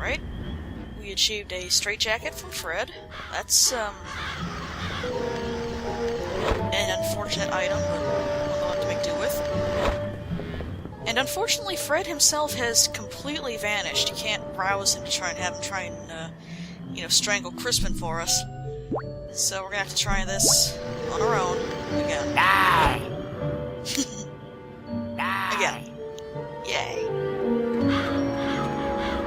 Alright. We achieved a straitjacket from Fred. That's, an unfortunate item, but we'll know what to make do with. And unfortunately, Fred himself has completely vanished. You can't rouse him to try and have him try and, strangle Crispin for us. So we're gonna have to try this on our own again. Die! Again. Yay.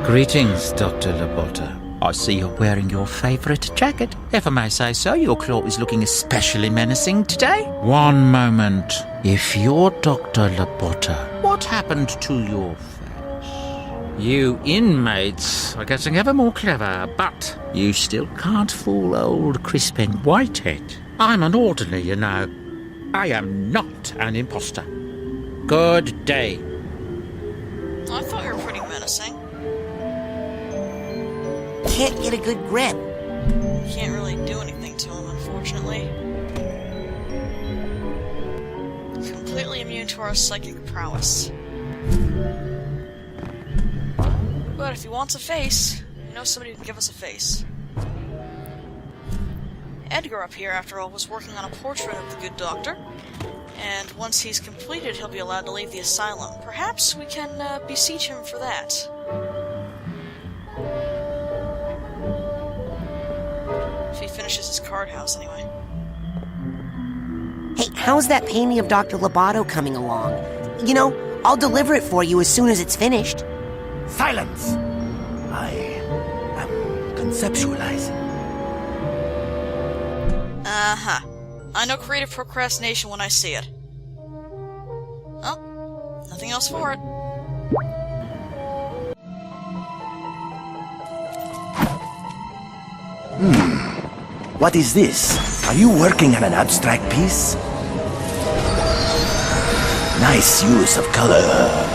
Greetings, Dr. Lobotta. I see you're wearing your favourite jacket. If I may say so, your claw is looking especially menacing today. One moment. If you're Dr. Lobotta, what happened to your face? You inmates are getting ever more clever, but you still can't fool old Crispin Whitehead. I'm an orderly, you know. I am not an imposter. Good day. I thought you were pretty menacing. Can't get a good grip. Can't really do anything to him, unfortunately. Completely immune to our psychic prowess. But if he wants a face, you know somebody who can give us a face. Edgar up here, after all, was working on a portrait of the good doctor. And once he's completed, he'll be allowed to leave the asylum. Perhaps we can beseech him for that. If he finishes his card house, anyway. Hey, how's that painting of Dr. Lobotta coming along? You know, I'll deliver it for you as soon as it's finished. Silence! I am conceptualizing. Uh-huh. I know creative procrastination when I see it. Oh, nothing else for it. What is this? Are you working on an abstract piece? Nice use of color.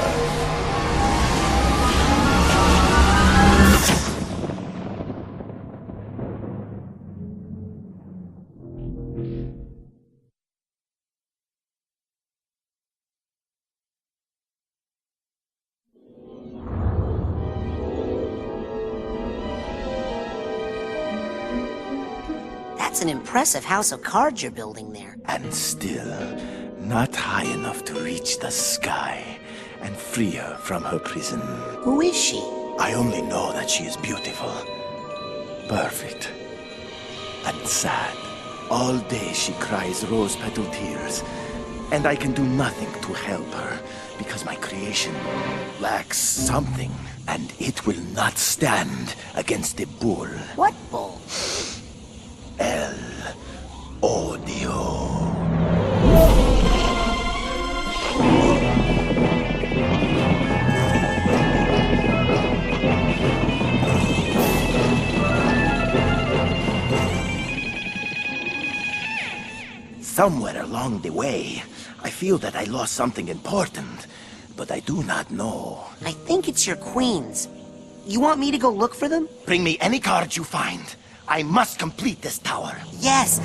That's an impressive house of cards you're building there. And still, not high enough to reach the sky and free her from her prison. Who is she? I only know that she is beautiful, perfect, and sad. All day she cries rose-petal tears, and I can do nothing to help her because my creation lacks something, and it will not stand against the bull. What bull? El Odio. Somewhere along the way, I feel that I lost something important, but I do not know. I think it's your queens. You want me to go look for them? Bring me any cards you find. I must complete this tower. Yes.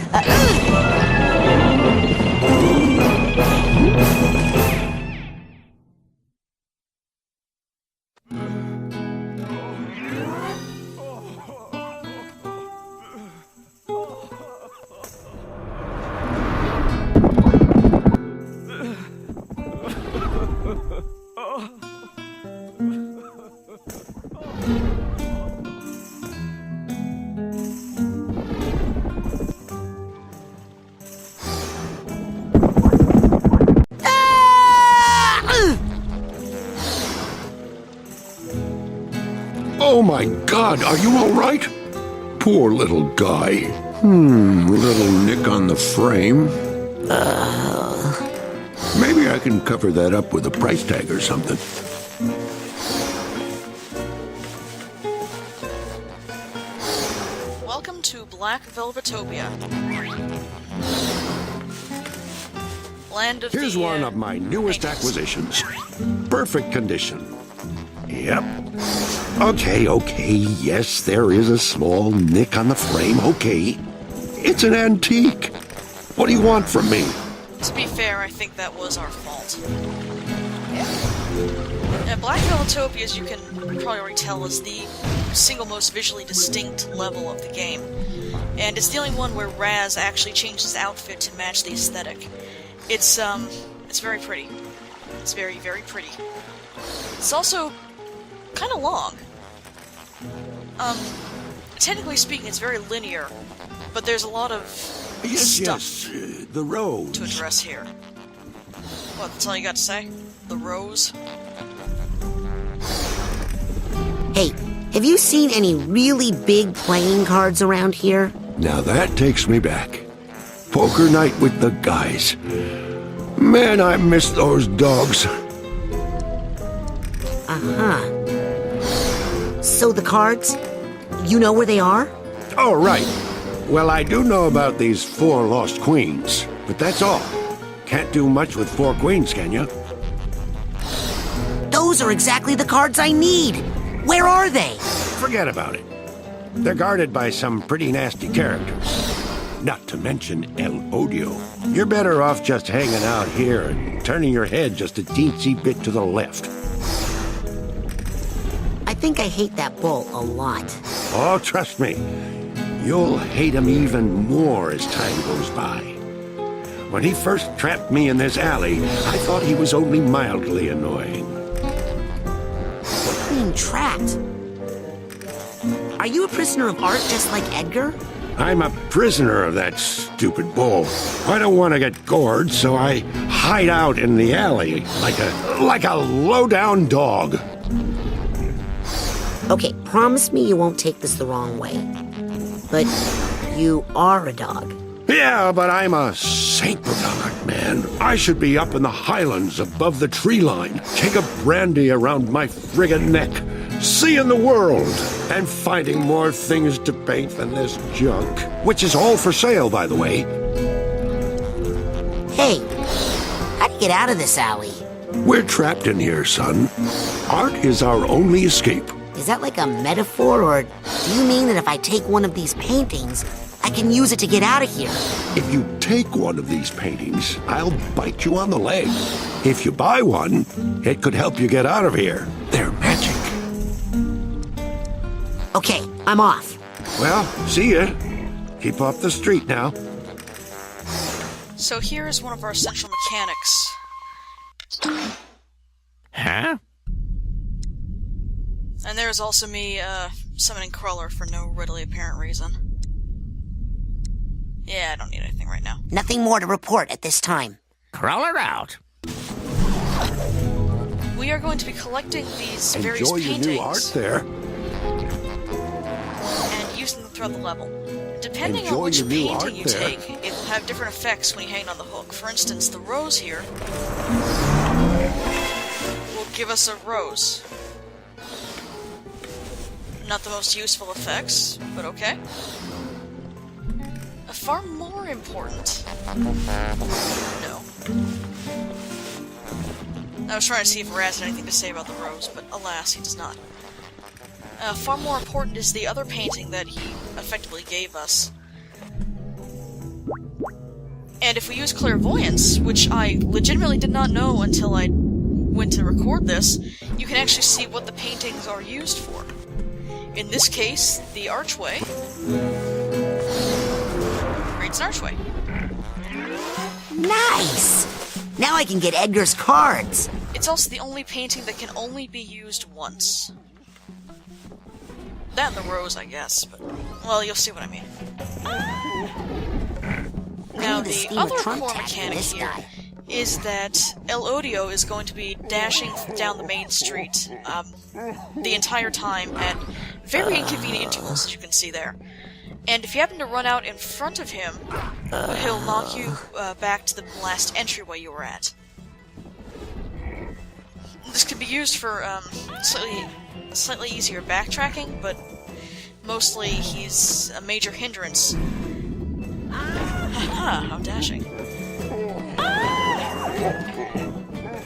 Oh my God, are you all right? Poor little guy. Little nick on the frame. Maybe I can cover that up with a price tag or something. Welcome to Black Velvetopia. Land of Here's the, one of my newest paintings. acquisitions. Perfect condition. Yep. Okay, yes, there is a small nick on the frame, okay. It's an antique. What do you want from me? To be fair, I think that was our fault. Black Velvetopia, as you can probably already tell, is the single most visually distinct level of the game. And it's the only one where Raz actually changed his outfit to match the aesthetic. It's very pretty. It's very, very pretty. It's also kind of long. Technically speaking, it's very linear, but there's a lot of stuff the rose. to address here. What, that's all you got to say? The rose? Hey, have you seen any really big playing cards around here? Now that takes me back. Poker night with the guys. Man, I miss those dogs. Uh-huh. So the cards? You know where they are? Oh, right. Well, I do know about these 4 lost queens, but that's all. Can't do much with 4 queens, can you? Those are exactly the cards I need. Where are they? Forget about it. They're guarded by some pretty nasty characters. Not to mention El Odio. You're better off just hanging out here and turning your head just a teensy bit to the left. I think I hate that bull a lot. Oh, trust me. You'll hate him even more as time goes by. When he first trapped me in this alley, I thought he was only mildly annoying. Being trapped? Are you a prisoner of art just like Edgar? I'm a prisoner of that stupid bull. I don't want to get gored, so I hide out in the alley like a low-down dog. Okay, promise me you won't take this the wrong way. But you are a dog. Yeah, but I'm a Saint Bernard, man. I should be up in the highlands above the tree line, take a brandy around my friggin' neck, seeing the world, and finding more things to paint than this junk. Which is all for sale, by the way. Hey, how do you get out of this alley? We're trapped in here, son. Art is our only escape. Is that like a metaphor, or do you mean that if I take one of these paintings, I can use it to get out of here? If you take one of these paintings, I'll bite you on the leg. If you buy one, it could help you get out of here. They're magic. Okay, I'm off. Well, see ya. Keep off the street now. So here is one of our essential mechanics. Huh? And there's also me, summoning Crawler for no readily apparent reason. Yeah, I don't need anything right now. Nothing more to report at this time. Crawler out. We are going to be collecting these various Enjoy your paintings new art there. and using them throughout the level. Depending Enjoy on which your new painting art you there. take, it will have different effects when you hang on the hook. For instance, the rose here will give us a rose. Not the most useful effects, but okay. Far more important. No. I was trying to see if Raz had anything to say about the rose, but alas, he does not. Far more important is the other painting that he effectively gave us. And if we use clairvoyance, which I legitimately did not know until I went to record this, you can actually see what the paintings are used for. In this case, the archway creates an archway. Nice! Now I can get Edgar's cards. It's also the only painting that can only be used once. That and the rose, I guess, but, well, you'll see what I mean. Now, need to the steam a other trump core tap mechanic this here guy. is that El Odio is going to be dashing down the main street the entire time at very inconvenient intervals, as you can see there. And if you happen to run out in front of him, he'll knock you back to the last entryway you were at. This could be used for slightly easier backtracking, but mostly he's a major hindrance. Haha, how dashing.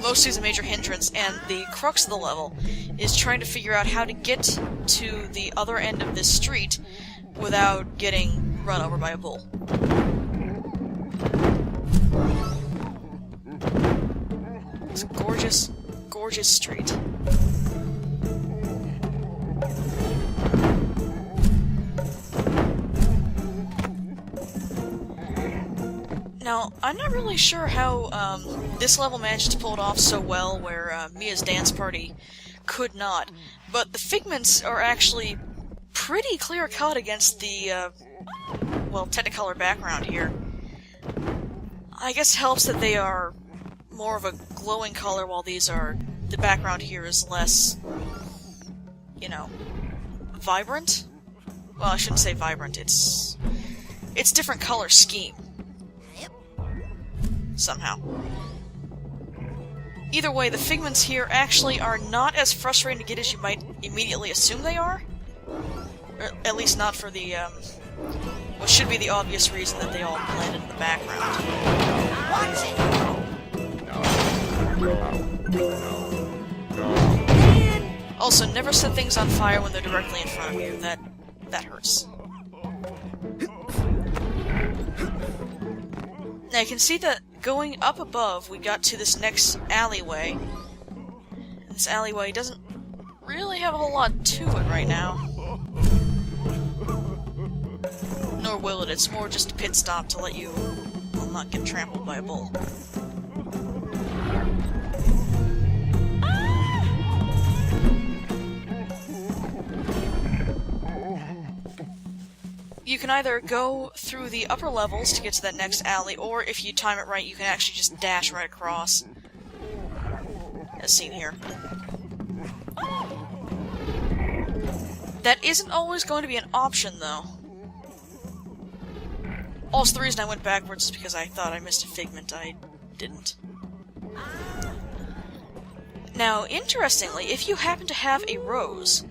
Mostly he's a major hindrance, and the crux of the level is trying to figure out how to get to the other end of this street without getting run over by a bull. It's a gorgeous gorgeous street. Now, I'm not really sure how this level managed to pull it off so well, where Mia's dance party could not, but the figments are actually pretty clear-cut against the, well, Technicolor background here. I guess it helps that they are more of a glowing color, while the background here is less, you know, vibrant? Well, I shouldn't say vibrant, it's different color scheme. Somehow. Either way, the figments here actually are not as frustrating to get as you might immediately assume they are. Or at least not for the, what should be the obvious reason that they all blend into the background. Watch it! Also, never set things on fire when they're directly in front of you. That hurts. Now you can see that going up above, we got to this next alleyway. This alleyway doesn't really have a whole lot to it right now. Nor will it, it's more just a pit stop to let you, well, not get trampled by a bull. You can either go through the upper levels to get to that next alley, or if you time it right, you can actually just dash right across. As seen here. That isn't always going to be an option, though. Also, the reason I went backwards is because I thought I missed a figment. I didn't. Now, interestingly, if you happen to have a rose,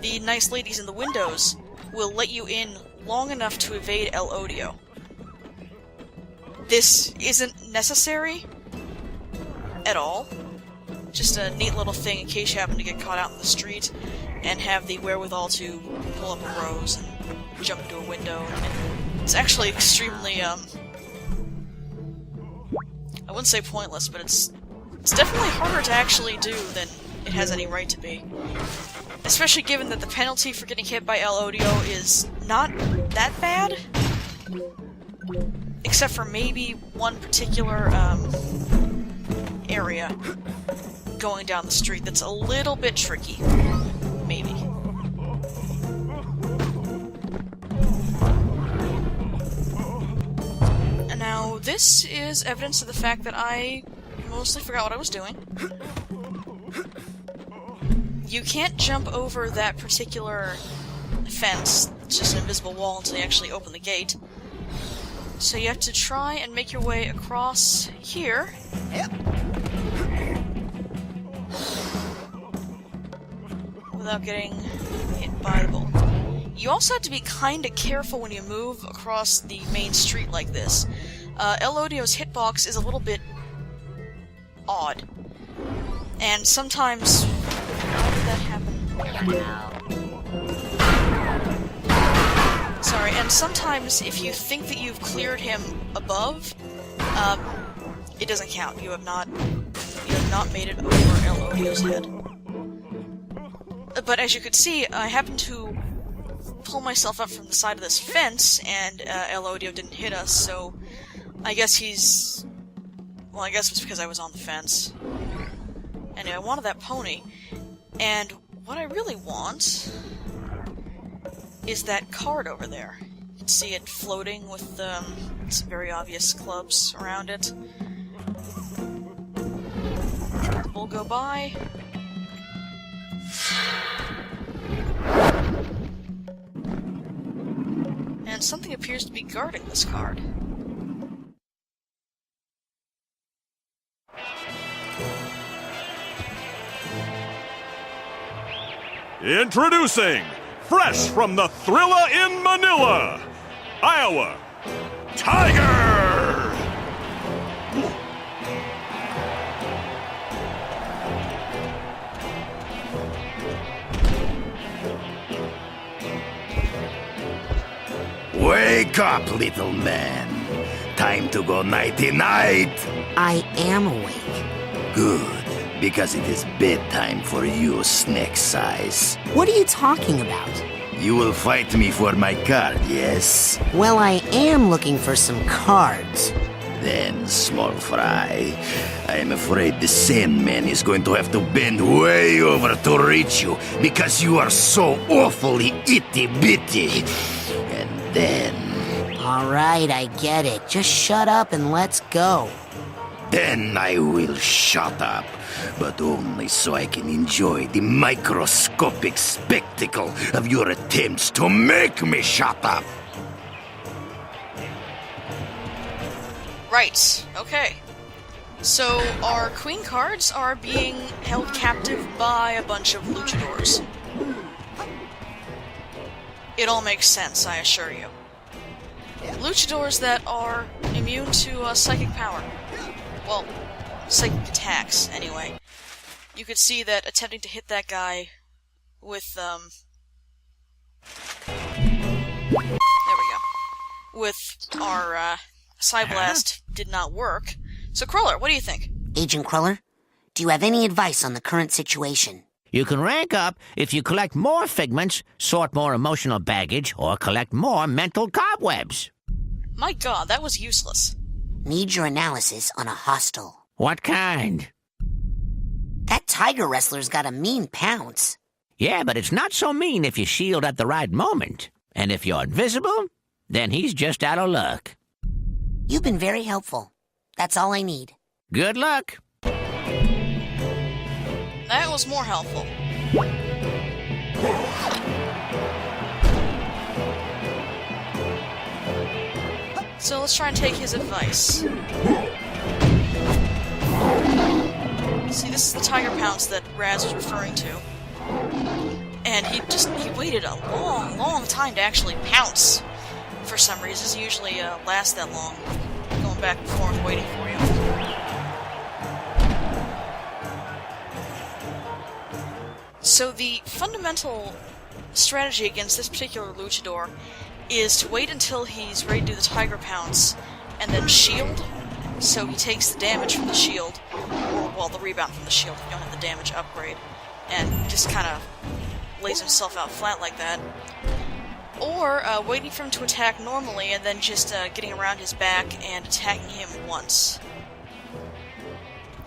the nice ladies in the windows will let you in long enough to evade El Odio. This isn't necessary at all. Just a neat little thing in case you happen to get caught out in the street and have the wherewithal to pull up a rose and jump into a window. It's actually extremely, I wouldn't say pointless, but it's definitely harder to actually do than it has any right to be. Especially given that the penalty for getting hit by El Odio is not that bad. Except for maybe one particular, area going down the street that's a little bit tricky. Maybe. And now, this is evidence of the fact that I mostly forgot what I was doing. You can't jump over that particular fence, it's just an invisible wall, until you actually open the gate. So you have to try and make your way across here. Without getting hit by the bull. You also have to be kinda careful when you move across the main street like this. El Odio's hitbox is a little bit odd. And sometimes... How did that happen? Sorry, and sometimes if you think that you've cleared him above, it doesn't count. You have not made it over El Odio's head. But as you could see, I happened to pull myself up from the side of this fence, and El Odio didn't hit us, so I guess he's... Well, I guess it was because I was on the fence. Anyway, I wanted that pony, and what I really want is that card over there. You can see it floating with some very obvious clubs around it. The bull go by. And something appears to be guarding this card. Introducing, fresh from the Thrilla in Manila, Iowa, Tiger! Wake up, little man. Time to go nighty-night. I am awake. Good. Because it is bedtime for you, Snake Size. What are you talking about? You will fight me for my card, yes? Well, I am looking for some cards. Then, small fry, I am afraid the Sandman is going to have to bend way over to reach you because you are so awfully itty-bitty. And then... All right, I get it. Just shut up and let's go. Then I will shut up, but only so I can enjoy the microscopic spectacle of your attempts to make me shut up. Right, okay. So, our queen cards are being held captive by a bunch of luchadors. It all makes sense, I assure you. Luchadors that are immune to psychic power. Well, psychic attacks, anyway. You could see that attempting to hit that guy with, there we go. With our, Psyblast did not work. So, Cruller, what do you think? Agent Cruller, do you have any advice on the current situation? You can rank up if you collect more figments, sort more emotional baggage, or collect more mental cobwebs. My god, that was useless. Need your analysis on a hostile. What kind? That tiger wrestler's got a mean pounce. Yeah, but it's not so mean if you shield at the right moment. And if you're invisible, then he's just out of luck. You've been very helpful. That's all I need. Good luck. That was more helpful. So let's try and take his advice. See, this is the tiger pounce that Raz was referring to. And he waited a long time to actually pounce. For some reason, it usually lasts that long. Going back and forth, waiting for you. So the fundamental strategy against this particular luchador is to wait until he's ready to do the tiger pounce, and then shield, so he takes the damage from the shield, or, well, the rebound from the shield if you don't have the damage upgrade, and just kind of lays himself out flat like that. Or waiting for him to attack normally, and then just getting around his back and attacking him once.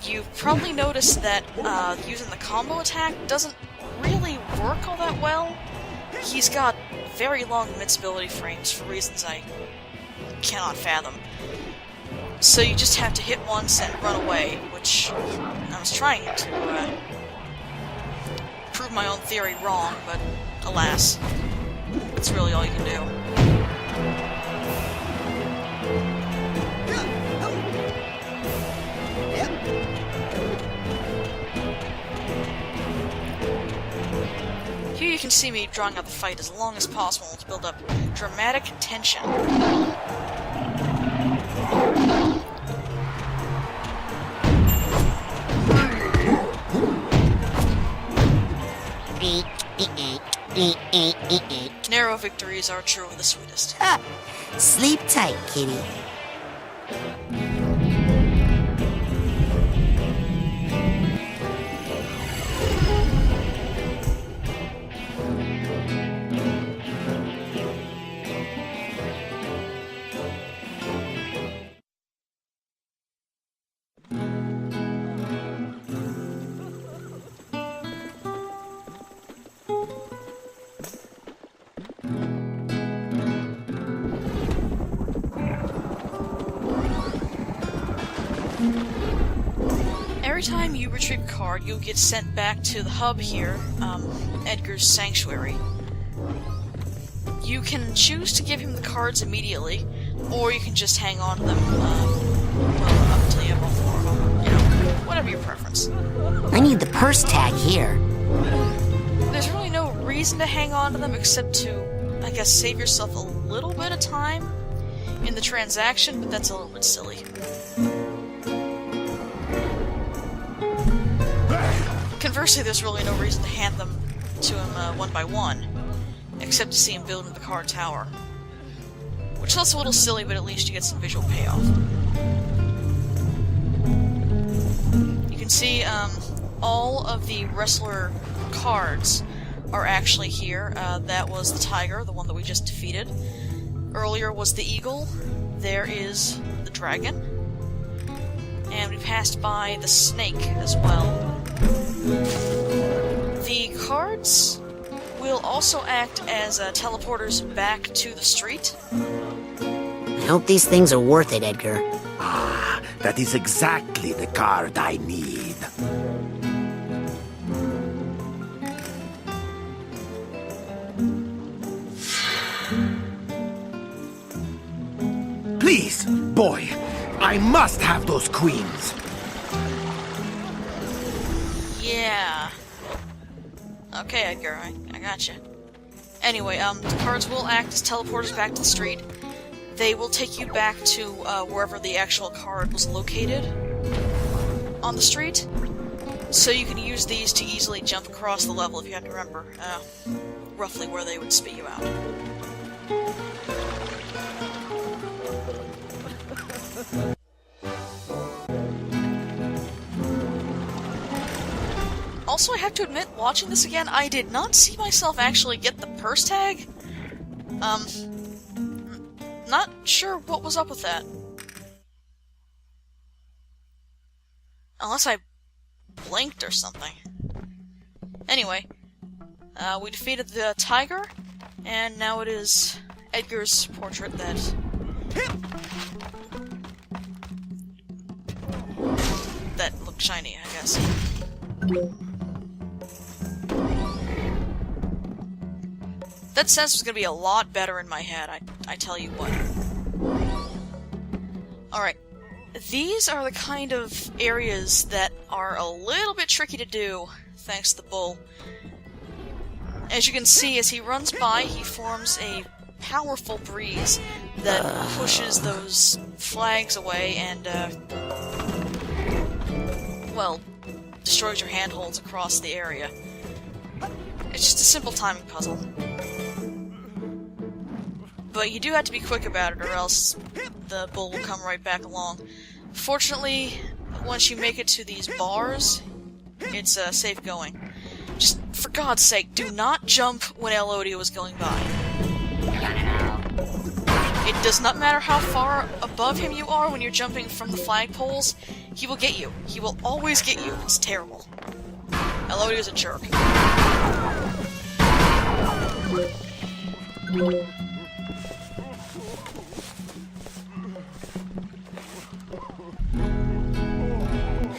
You've probably noticed that using the combo attack doesn't really work all that well. He's got very long invincibility frames for reasons I cannot fathom. So you just have to hit once and run away, which I was trying to prove my own theory wrong, but alas, that's really all you can do. Here you can see me drawing out the fight as long as possible to build up dramatic tension. Narrow victories are truly the sweetest. Sleep tight, kitty. Every time you retrieve a card, you'll get sent back to the hub here, Edgar's Sanctuary. You can choose to give him the cards immediately, or you can just hang on to them, well, up until you have all four of them. You know, whatever your preference. I need the purse tag here. There's really no reason to hang on to them except to, I guess, save yourself a little bit of time in the transaction, but that's a little bit silly. Conversely, there's really no reason to hand them to him one by one, except to see him build into the card tower. Which is also a little silly, but at least you get some visual payoff. You can see, all of the wrestler cards are actually here. That was the tiger, the one that we just defeated. Earlier was the eagle. There is the dragon. And we passed by the snake as well. The cards will also act as teleporters back to the street. I hope these things are worth it, Edgar. Ah, that is exactly the card I need. Please, boy, I must have those queens. Yeah. Okay, Edgar, I gotcha. Anyway, the cards will act as teleporters back to the street. They will take you back to wherever the actual card was located on the street. So you can use these to easily jump across the level if you have to remember roughly where they would spit you out. Also, I have to admit, watching this again, I did not see myself actually get the purse tag. Not sure what was up with that. Unless I blinked or something. Anyway, we defeated the tiger, and now it is Edgar's portrait that looked shiny, I guess. That sense was gonna be a lot better in my head, I tell you what. Alright, these are the kind of areas that are a little bit tricky to do, thanks to the bull. As you can see, as he runs by, he forms a powerful breeze that pushes those flags away and, well, destroys your handholds across the area. It's just a simple timing puzzle. But you do have to be quick about it, or else the bull will come right back along. Fortunately, once you make it to these bars, it's safe going. Just, for God's sake, do not jump when Elodio is going by. It does not matter how far above him you are when you're jumping from the flagpoles, he will get you. He will always get you. It's terrible. Elodio's a jerk.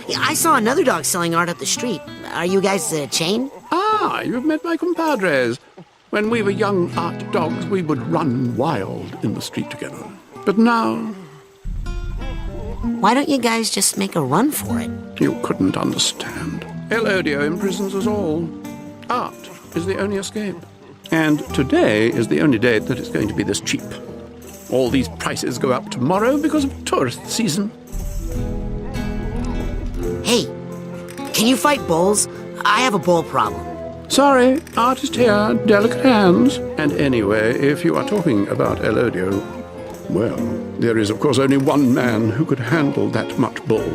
Yeah, I saw another dog selling art up the street. Are you guys a chain? Ah, you've met my compadres. When we were young art dogs, we would run wild in the street together. But now, Why don't you guys just make a run for it? you couldn't understand. Elodio imprisons us all. Art is the only escape. And today is the only day that it's going to be this cheap. All these prices go up tomorrow because of tourist season. Hey, can you fight bulls? I have a bull problem. Sorry, artist here, delicate hands. And anyway, if you are talking about Elodio, well, there is of course only one man who could handle that much bull.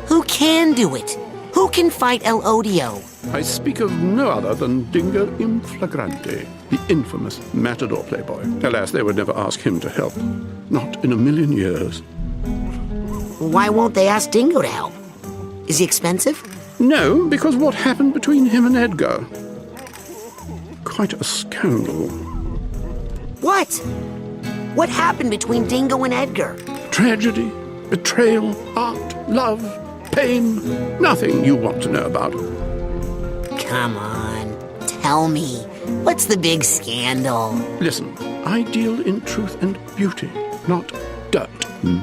Who can do it? Who can fight El Odio? I speak of no other than Dingo in Flagrante, the infamous matador playboy. Alas, they would never ask him to help. Not in a million years. Why won't they ask Dingo to help? Is he expensive? No, because what happened between him and Edgar? Quite a scandal. What? What happened between Dingo and Edgar? Tragedy, betrayal, art, love, pain. Nothing you want to know about. Come on, tell me. What's the big scandal? Listen, I deal in truth and beauty, not dirt.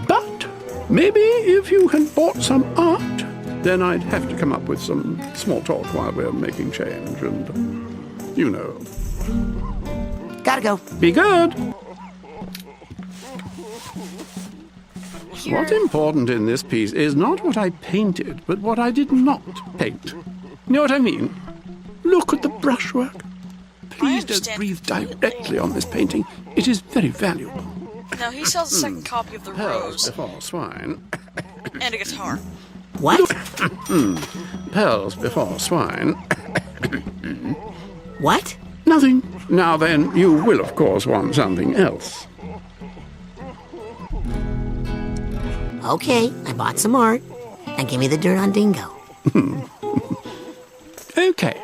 But maybe if you had bought some art, then I'd have to come up with some small talk while we're making change and, you know. Gotta go. Be good. What's important in this piece is not what I painted, but what I did not paint. You know what I mean? Look at the brushwork. Please don't understand breathe completely. directly on this painting. It is very valuable. Now, he sells a second copy of The Rose Before swine. and a guitar. What? Pearls before swine. What? Nothing. Now then, you will of course want something else. Okay, I bought some art. And give me the dirt on Dingo. Okay,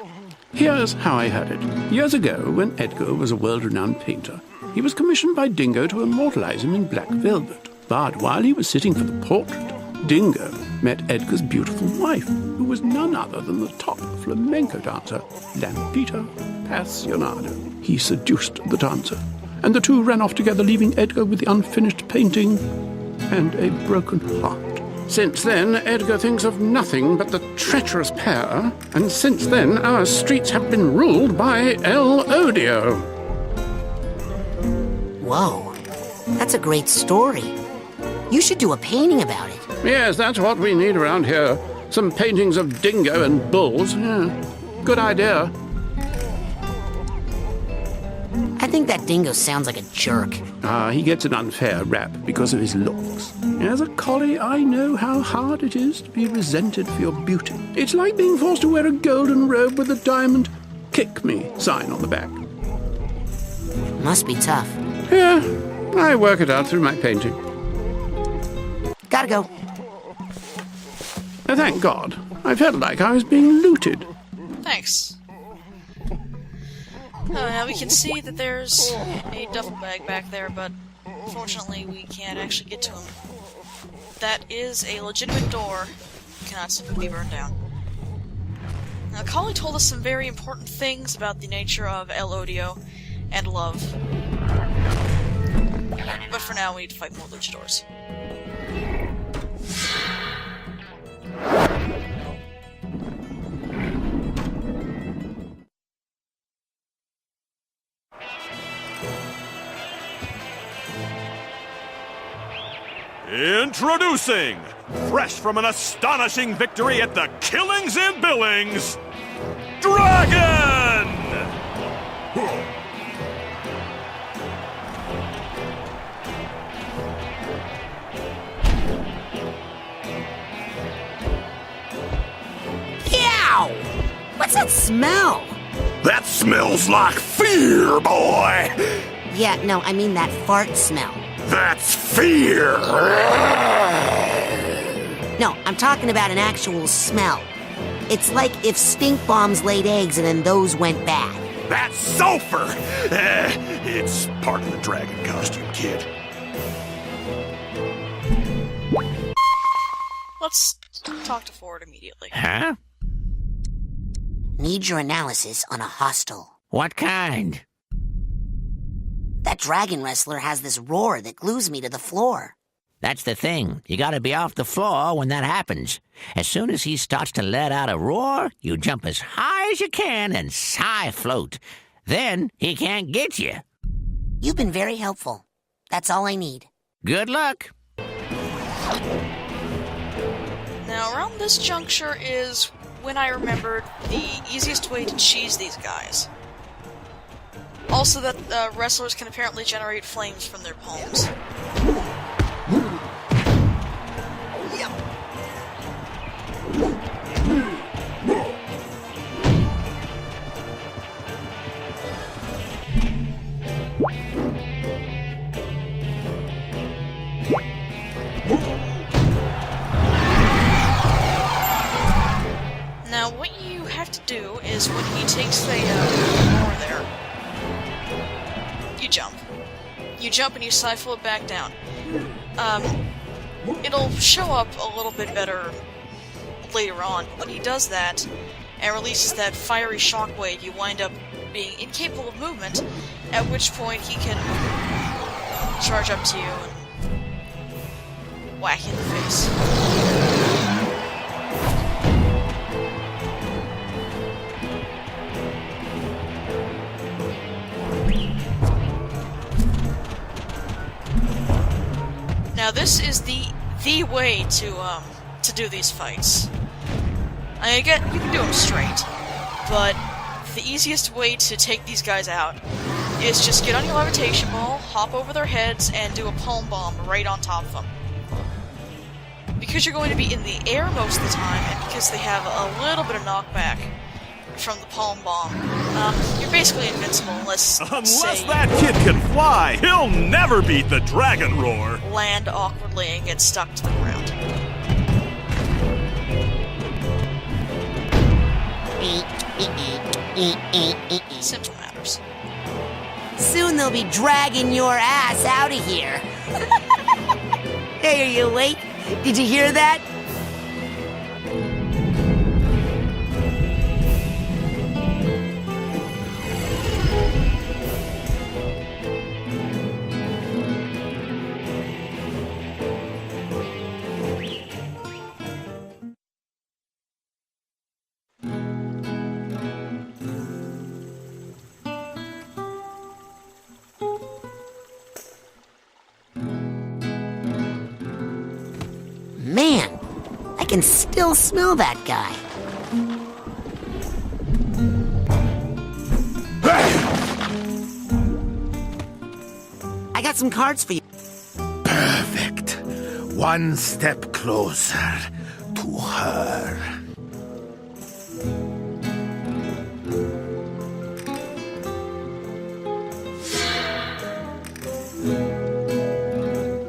here's how I heard it. Years ago, when Edgar was a world-renowned painter, he was commissioned by Dingo to immortalize him in black velvet. But while he was sitting for the portrait, Dingo met Edgar's beautiful wife, who was none other than the top flamenco dancer, Lampita Passionado. He seduced the dancer, and the two ran off together, leaving Edgar with the unfinished painting and a broken heart. Since then, Edgar thinks of nothing but the treacherous pair, and since then our streets have been ruled by El Odio. Whoa, that's a great story. You should do a painting about it. Yes, that's what we need around here. Some paintings of Dingo and bulls. Yeah, good idea. I think that Dingo sounds like a jerk. He gets an unfair rap because of his looks. As a collie, I know how hard it is to be resented for your beauty. It's like being forced to wear a golden robe with a diamond "Kick Me" sign on the back. Must be tough. Yeah, I work it out through my painting. Gotta go. Thank God. I felt like I was being looted. Thanks. Now we can see that there's a duffel bag back there, but unfortunately we can't actually get to him. That is a legitimate door. Cannot simply be burned down. Now, Collie told us some very important things about the nature of El Odio and love. But for now, we need to fight more luchadors. Introducing, fresh from an astonishing victory at the Killings and Billings, Dragon! Yow! What's that smell? That smells like fear, boy! Yeah, no, I mean that fart smell. That's fear! No, I'm talking about an actual smell. It's like if stink bombs laid eggs and then those went bad. That's sulfur! It's part of the dragon costume, kid. Let's talk to Ford immediately. Huh? Need your analysis on a hostile. What kind? That dragon wrestler has this roar that glues me to the floor. That's the thing. You gotta be off the floor when that happens. As soon as he starts to let out a roar, you jump as high as you can and sigh float. Then he can't get you. You've been very helpful. That's all I need. Good luck. Now, around this juncture is when I remembered the easiest way to cheese these guys. Also that wrestlers can apparently generate flames from their palms. Now, what you have to do is when he takes the roar there, you jump. You jump and you siphon it back down. It'll show up a little bit better later on. When he does that and releases that fiery shockwave, you wind up being incapable of movement, at which point he can charge up to you and whack you in the face. Now this is the way to do these fights. I get you can do them straight, but the easiest way to take these guys out is just get on your levitation ball, hop over their heads, and do a palm bomb right on top of them. because you're going to be in the air most of the time, and because they have a little bit of knockback from the palm bomb, you're basically invincible unless say, that kid can fly, he'll never beat the dragon roar. land awkwardly and get stuck to the ground. Simple matters. Soon they'll be dragging your ass out of here. Hey, are you awake? Did you hear that? Man, I can still smell that guy. I got some cards for you. Perfect. One step closer to her.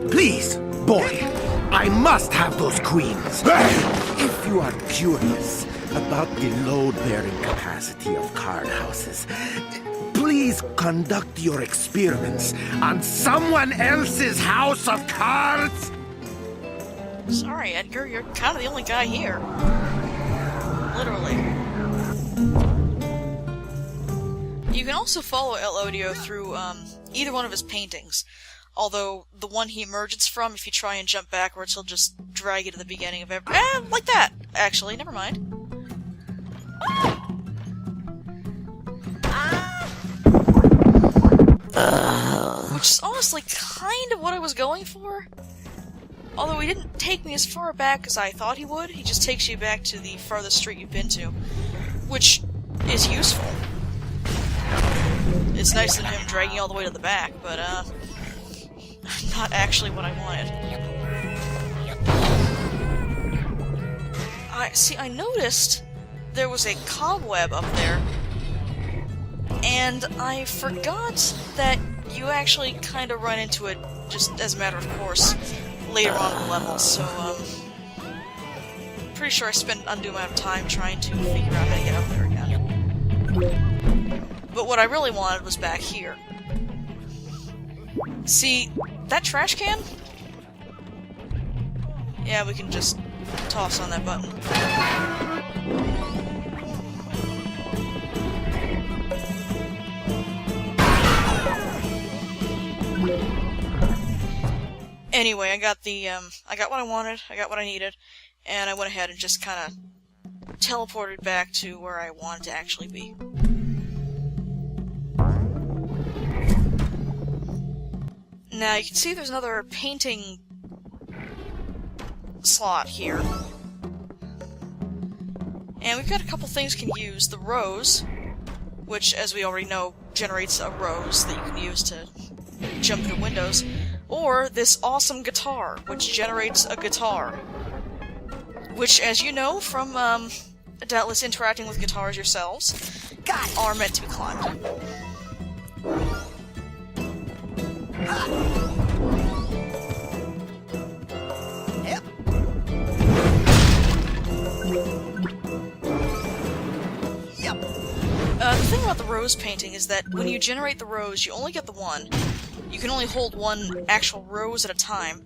Please, boy, I must have those queens. If you are curious about the load-bearing capacity of card houses, please conduct your experiments on someone else's house of cards. Sorry, Edgar, you're kind of the only guy here. Literally. You can also follow Elodio through either one of his paintings. Although, the one he emerges from, if you try and jump backwards, he'll just drag you to the beginning of every— like that! Actually, never mind. Which is honestly kind of what I was going for. Although he didn't take me as far back as I thought he would, he just takes you back to the farthest street you've been to. Which is useful. It's nicer than him dragging you all the way to the back, but, not actually what I wanted. I noticed there was a cobweb up there, and I forgot that you actually kind of run into it, just as a matter of course, later on in the level, so, pretty sure I spent an undue amount of time trying to figure out how to get up there again. But what I really wanted was back here. See, that trash can? Yeah, we can just toss on that button. Anyway, I got what I wanted, I got what I needed, and I went ahead and just kinda teleported back to where I wanted to actually be. Now, you can see there's another painting slot here. And we've got a couple things we can use. The rose, which, as we already know, generates a rose that you can use to jump through windows. Or this awesome guitar, which generates a guitar. Which, as you know from, doubtless interacting with guitars yourselves, are meant to be climbed. Yep. The thing about the rose painting is that when you generate the rose, you only get the one. You can only hold one actual rose at a time.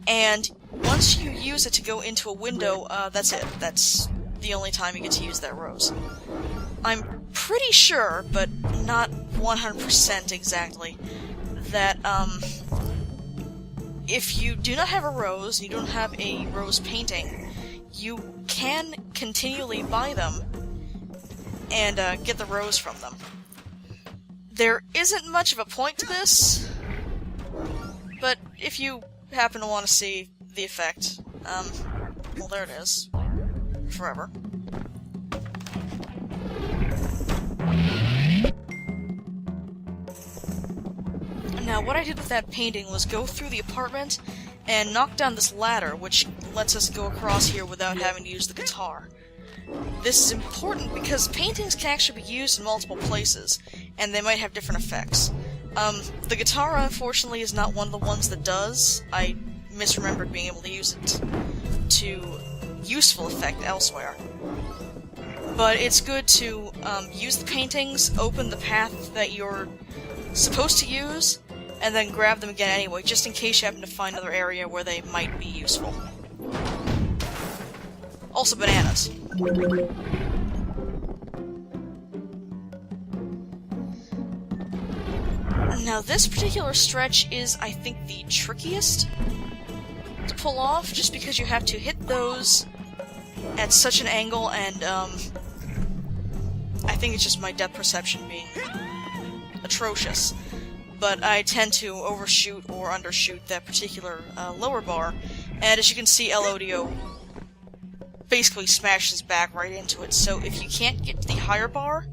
And once you use it to go into a window, that's it. That's the only time you get to use that rose. I'm pretty sure, but not 100% exactly, that, if you do not have a rose, you don't have a rose painting, you can continually buy them and, get the rose from them. There isn't much of a point to this, but if you happen to want to see the effect, well, there it is. Forever. Now, what I did with that painting was go through the apartment and knock down this ladder, which lets us go across here without having to use the guitar. This is important because paintings can actually be used in multiple places, and they might have different effects. The guitar, unfortunately, is not one of the ones that does. I misremembered being able to use it to useful effect elsewhere. But it's good to use the paintings, open the path that you're supposed to use, and then grab them again anyway, just in case you happen to find another area where they might be useful. Also bananas. Now this particular stretch is, I think, the trickiest to pull off, just because you have to hit those at such an angle, and I think it's just my depth perception being atrocious. But I tend to overshoot or undershoot that particular lower bar, and as you can see, Elodio basically smashes back right into it. So if you can't get to the higher bar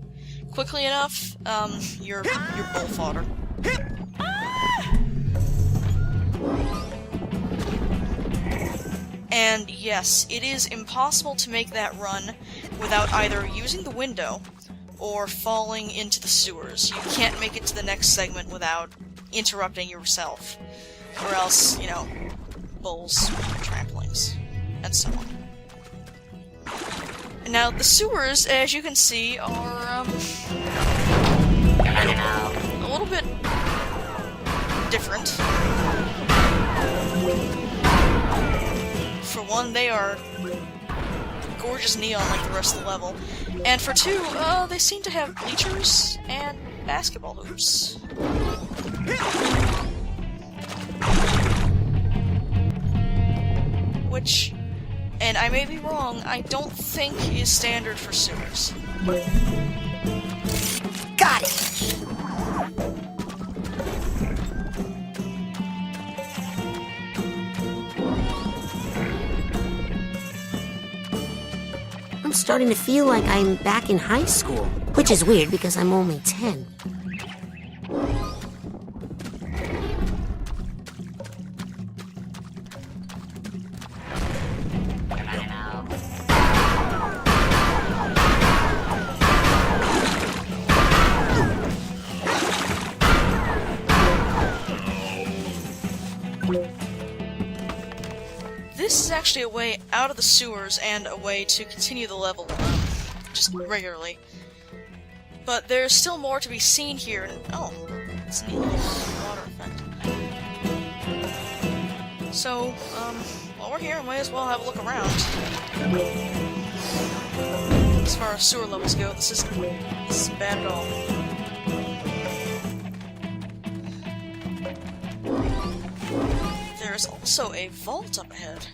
quickly enough, you're bull fodder. And yes, it is impossible to make that run without either using the window or falling into the sewers. You can't make it to the next segment without interrupting yourself, or else, you know, bulls, tramplings, and so on. Now, the sewers, as you can see, are, a little bit different. For one, they are gorgeous neon like the rest of the level. And for two, they seem to have bleachers and basketball hoops. Which, and I may be wrong, I don't think is standard for sewers. Got it! I'm starting to feel like I'm back in high school, which is weird because I'm only 10. This is actually a way out of the sewers and a way to continue the level, just regularly. But there's still more to be seen here, and oh, it's a neat little water effect. So, while we're here, we might as well have a look around. As far as sewer levels go, this isn't bad at all. There's also a vault up ahead.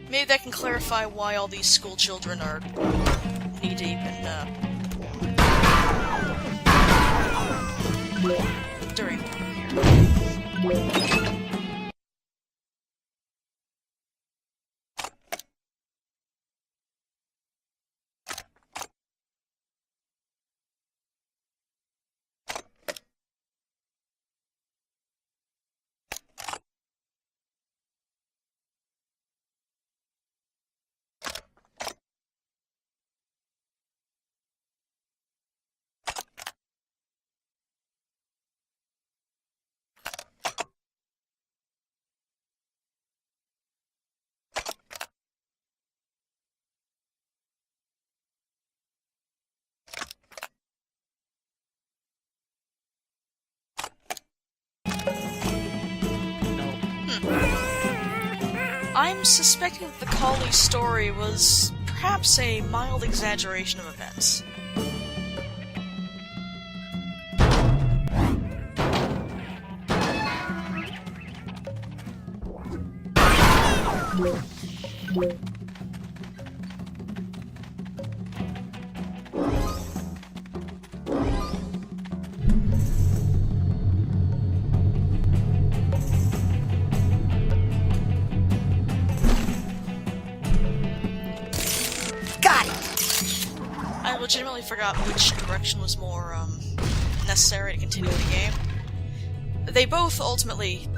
Maybe that can clarify why all these school children are knee-deep in, during here. I'm suspecting that the Collie's story was perhaps a mild exaggeration of events. I legitimately forgot which direction was more necessary to continue the game. They both ultimately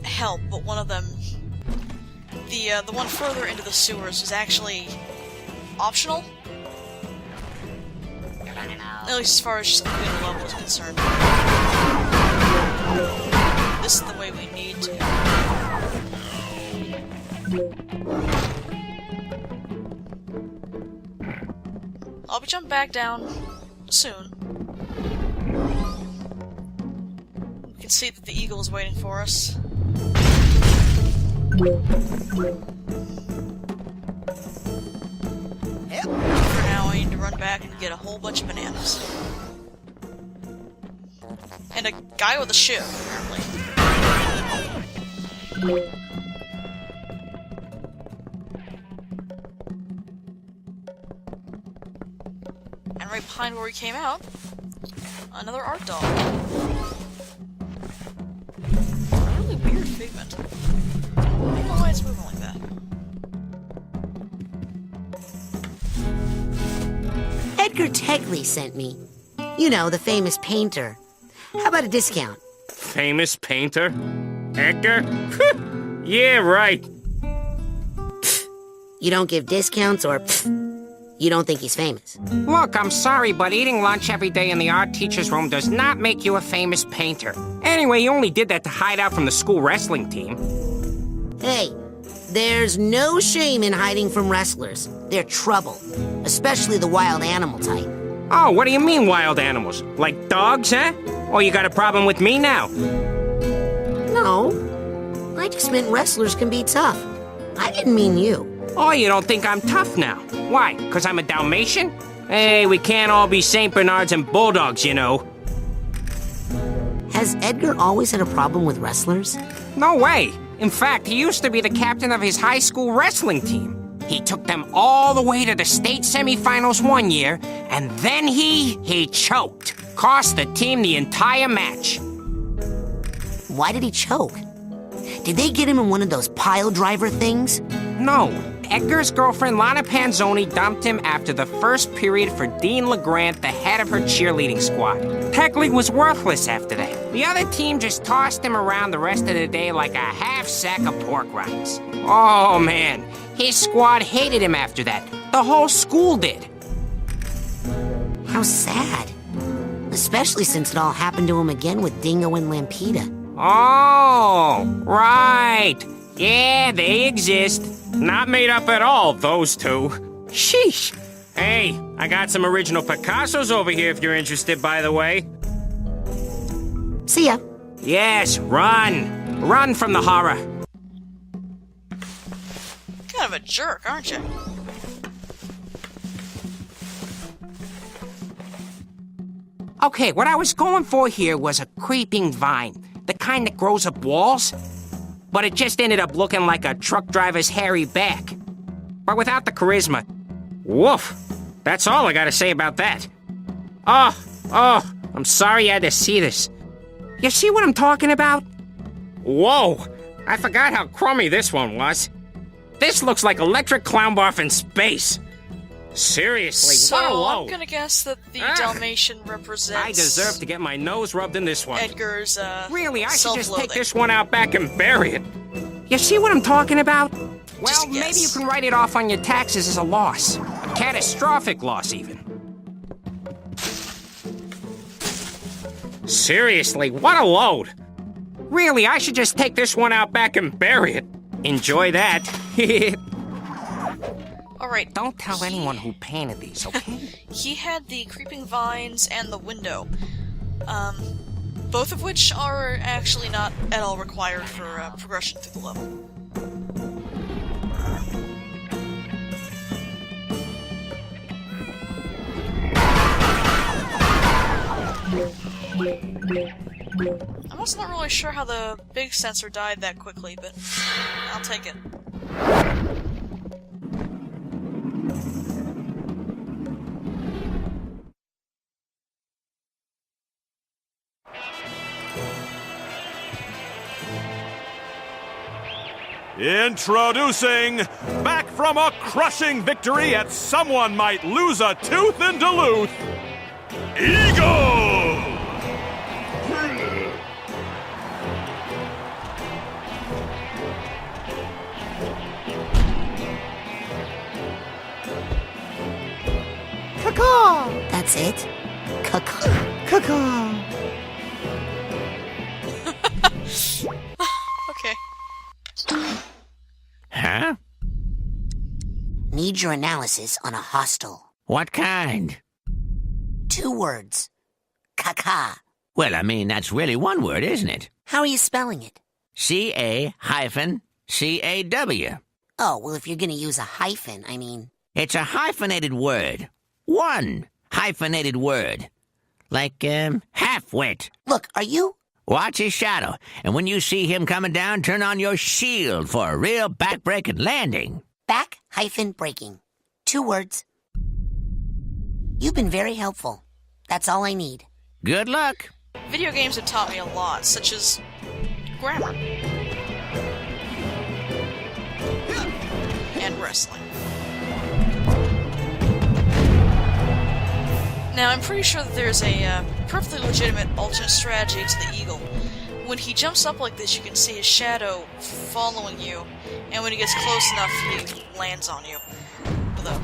help, but one of them, the one further into the sewers, is actually optional. At least as far as just completing the level is concerned. This is the way we need to. I'll be jumping back down soon. We can see that the eagle is waiting for us. For now, I need to run back and get a whole bunch of bananas. And a guy with a ship, apparently. And right behind where we came out, another art dog. Really weird figment. I don't know why it's moving like that. Edgar Tegley sent me. You know, the famous painter. How about a discount? Famous painter? Edgar? Yeah, right. You don't give discounts or you don't think he's famous? Look, I'm sorry, but eating lunch every day in the art teacher's room does not make you a famous painter. Anyway, you only did that to hide out from the school wrestling team. Hey, there's no shame in hiding from wrestlers. They're trouble, especially the wild animal type. Oh, what do you mean, wild animals? Like dogs, huh? Or you got a problem with me now? No, I just meant wrestlers can be tough. I didn't mean you. Oh, you don't think I'm tough now? Why? 'Cause I'm a Dalmatian? Hey, we can't all be St. Bernards and Bulldogs, you know. Has Edgar always had a problem with wrestlers? No way. In fact, he used to be the captain of his high school wrestling team. He took them all the way to the state semifinals one year, and then he choked. Cost the team the entire match. Why did he choke? Did they get him in one of those pile driver things? No. Edgar's girlfriend, Lana Panzoni, dumped him after the first period for Dean LeGrant, the head of her cheerleading squad. Tegley was worthless after that. The other team just tossed him around the rest of the day like a half sack of pork rinds. Oh, man. His squad hated him after that. The whole school did. How sad. Especially since it all happened to him again with Dingo and Lampita. Oh, right. Yeah, they exist. Not made up at all, those two. Sheesh. Hey, I got some original Picassos over here if you're interested, by the way. See ya. Yes, run. Run from the horror. Kind of a jerk, aren't you? Okay, what I was going for here was a creeping vine. The kind that grows up walls. But it just ended up looking like a truck driver's hairy back. But without the charisma. Woof. That's all I gotta say about that. Oh, I'm sorry you had to see this. You see what I'm talking about? Whoa, I forgot how crummy this one was. This looks like Electric Clown Barf in space. Seriously, what a So, load. I'm gonna guess that the Dalmatian represents... I deserve to get my nose rubbed in this one. Edgar's, Really, I should just take self-loathing. this one out back and bury it. You see what I'm talking about? Well, Just a maybe you guess. can write it off on your taxes as a loss. A catastrophic loss, even. Seriously, what a load. Really, I should just take this one out back and bury it. Enjoy that. Alright, Don't tell anyone who painted these, okay? he had the creeping vines and the window. Both of which are actually not at all required for progression through the level. I'm also not really sure how the big sensor died that quickly, but I'll take it. Introducing, back from a crushing victory at Someone Might Lose a Tooth in Duluth, Eagle! Caca. Okay. Huh? Need your analysis on a hostel. What kind? 2 words. Caca. Well, I mean, that's really one word, isn't it? How are you spelling it? C-A-hyphen-C-A-W. Oh, well, if you're gonna use a hyphen, I mean... It's a hyphenated word. One hyphenated word. Like, half-wit. Look, are you... Watch his shadow, and when you see him coming down, turn on your shield for a real back-breaking landing. Back-breaking. 2 words. You've been very helpful. That's all I need. Good luck. Video games have taught me a lot, such as grammar. And wrestling. Now, I'm pretty sure that there's a perfectly legitimate alternate strategy to the eagle. When he jumps up like this, you can see his shadow following you, and when he gets close enough, he lands on you with a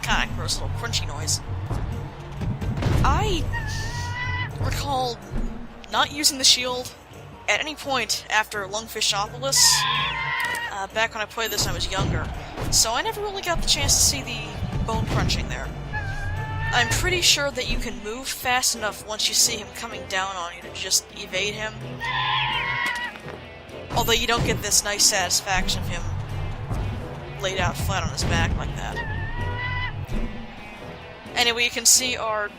kind of gross little crunchy noise. I recall not using the shield at any point after Lungfishopolis, back when I played this when I was younger, so I never really got the chance to see the bone crunching there. I'm pretty sure that you can move fast enough once you see him coming down on you to just evade him. Although you don't get this nice satisfaction of him laid out flat on his back like that. Anyway, you can see our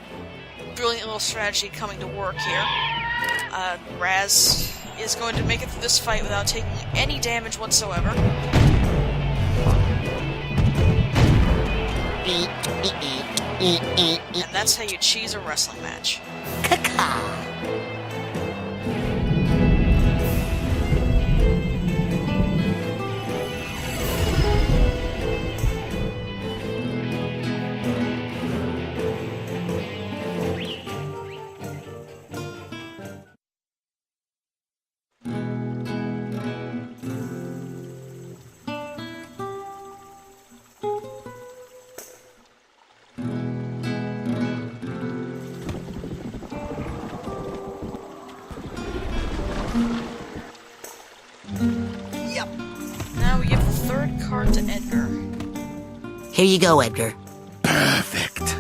brilliant little strategy coming to work here. Raz is going to make it through this fight without taking any damage whatsoever. And that's how you cheese a wrestling match. Caca. Now we give the 3rd card to Edgar. Here you go, Edgar. Perfect.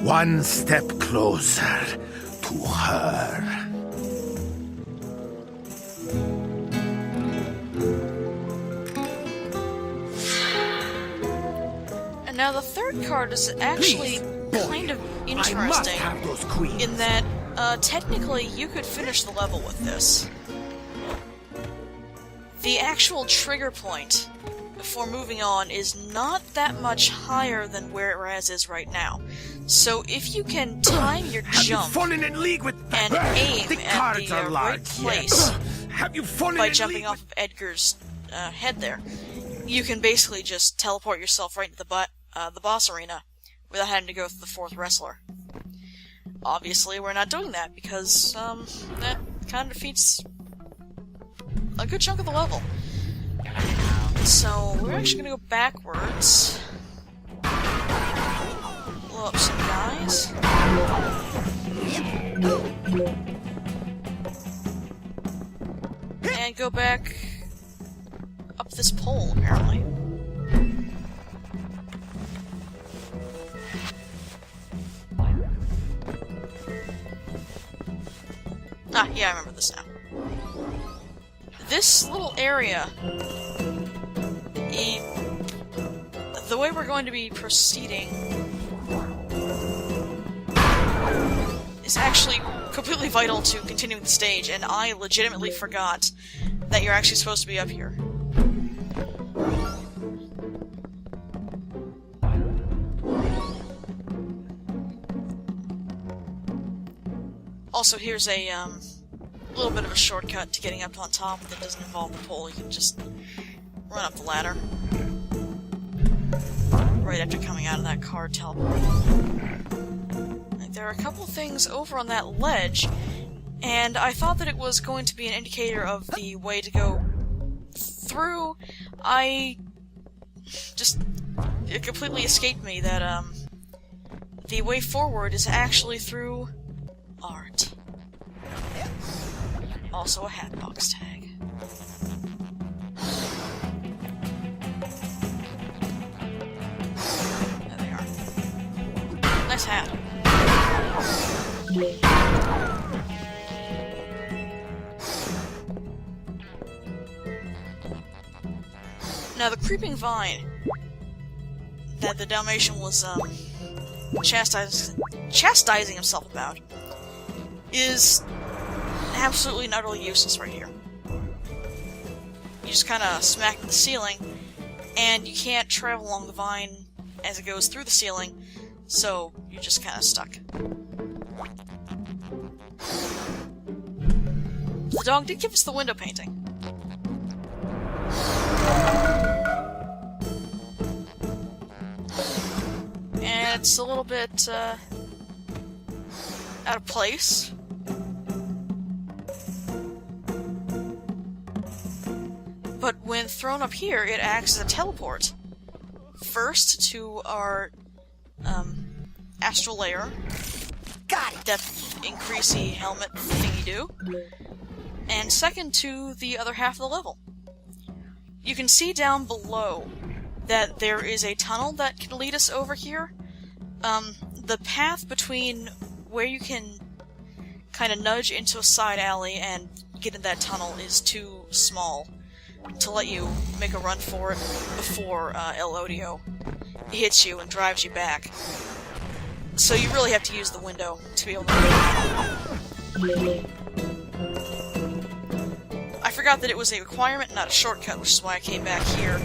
One step closer to her. And now the 3rd card is actually kind of I must interesting have those queens. in that technically you could finish the level with this. The actual trigger point for moving on is not that much higher than where Raz is right now. So if you can time your Have you jump fallen in league with and aim the at cards the are right large, place Have you fallen by in jumping league off of Edgar's head there, you can basically just teleport yourself right into the boss arena without having to go through the 4th wrestler. Obviously, we're not doing that because that kind of defeats a good chunk of the level. So we're actually gonna go backwards. Blow up some guys. And go back up this pole, apparently. Ah, yeah, I remember this now. This little area, the way we're going to be proceeding is actually completely vital to continuing the stage, and I legitimately forgot that you're actually supposed to be up here. Also, here's a little bit of a shortcut to getting up on top that doesn't involve the pole. You can just run up the ladder right after coming out of that card teleport. There are a couple things over on that ledge, and I thought that it was going to be an indicator of the way to go through. It completely escaped me that the way forward is actually through art. Also a Hatbox tag. There they are. Nice hat. Now the creeping vine that the Dalmatian was chastising himself about is absolutely and utterly useless right here. You just kind of smack the ceiling, and you can't travel along the vine as it goes through the ceiling, so you're just kind of stuck. The dog did give us the window painting. And it's a little bit, out of place. But when thrown up here, it acts as a teleport. First to our, astral layer. Got it! Depth increasey helmet thingy-do. And second to the other half of the level. You can see down below that there is a tunnel that can lead us over here. The path between where you can kind of nudge into a side alley and get in that tunnel is too small to let you make a run for it before El Odio hits you and drives you back. So you really have to use the window to be able to I forgot that it was a requirement, not a shortcut, which is why I came back here.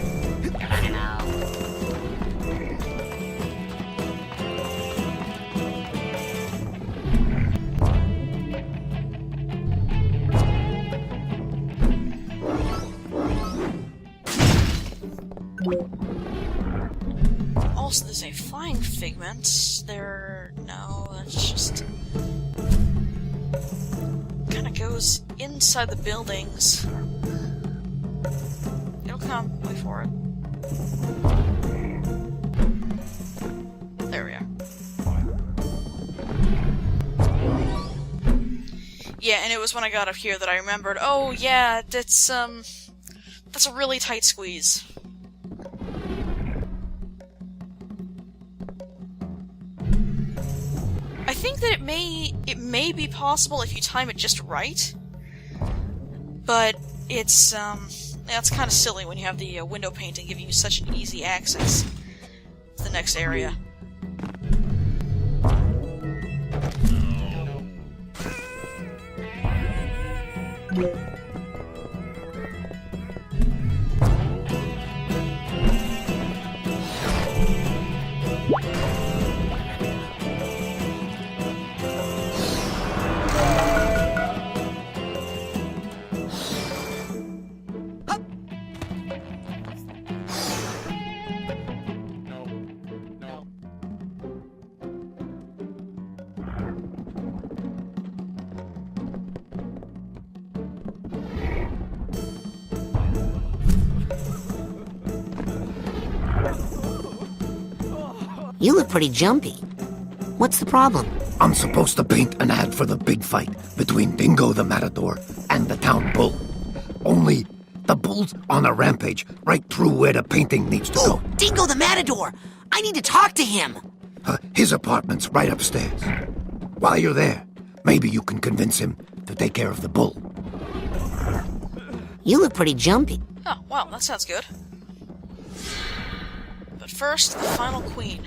Also, there's a flying figment. No, that's just... kinda goes inside the buildings. It'll come. Wait for it. There we are. Yeah, and it was when I got up here that I remembered, oh yeah, that's a really tight squeeze. I think that it may be possible if you time it just right, but it's that's kind of silly when you have the window painting giving you such an easy access to the next area. You look pretty jumpy. What's the problem? I'm supposed to paint an ad for the big fight between Dingo the Matador and the town bull. Only the bull's on a rampage right through where the painting needs to go. Dingo the Matador! I need to talk to him! His apartment's right upstairs. While you're there, maybe you can convince him to take care of the bull. You look pretty jumpy. Oh, wow, that sounds good. But first, the final queen.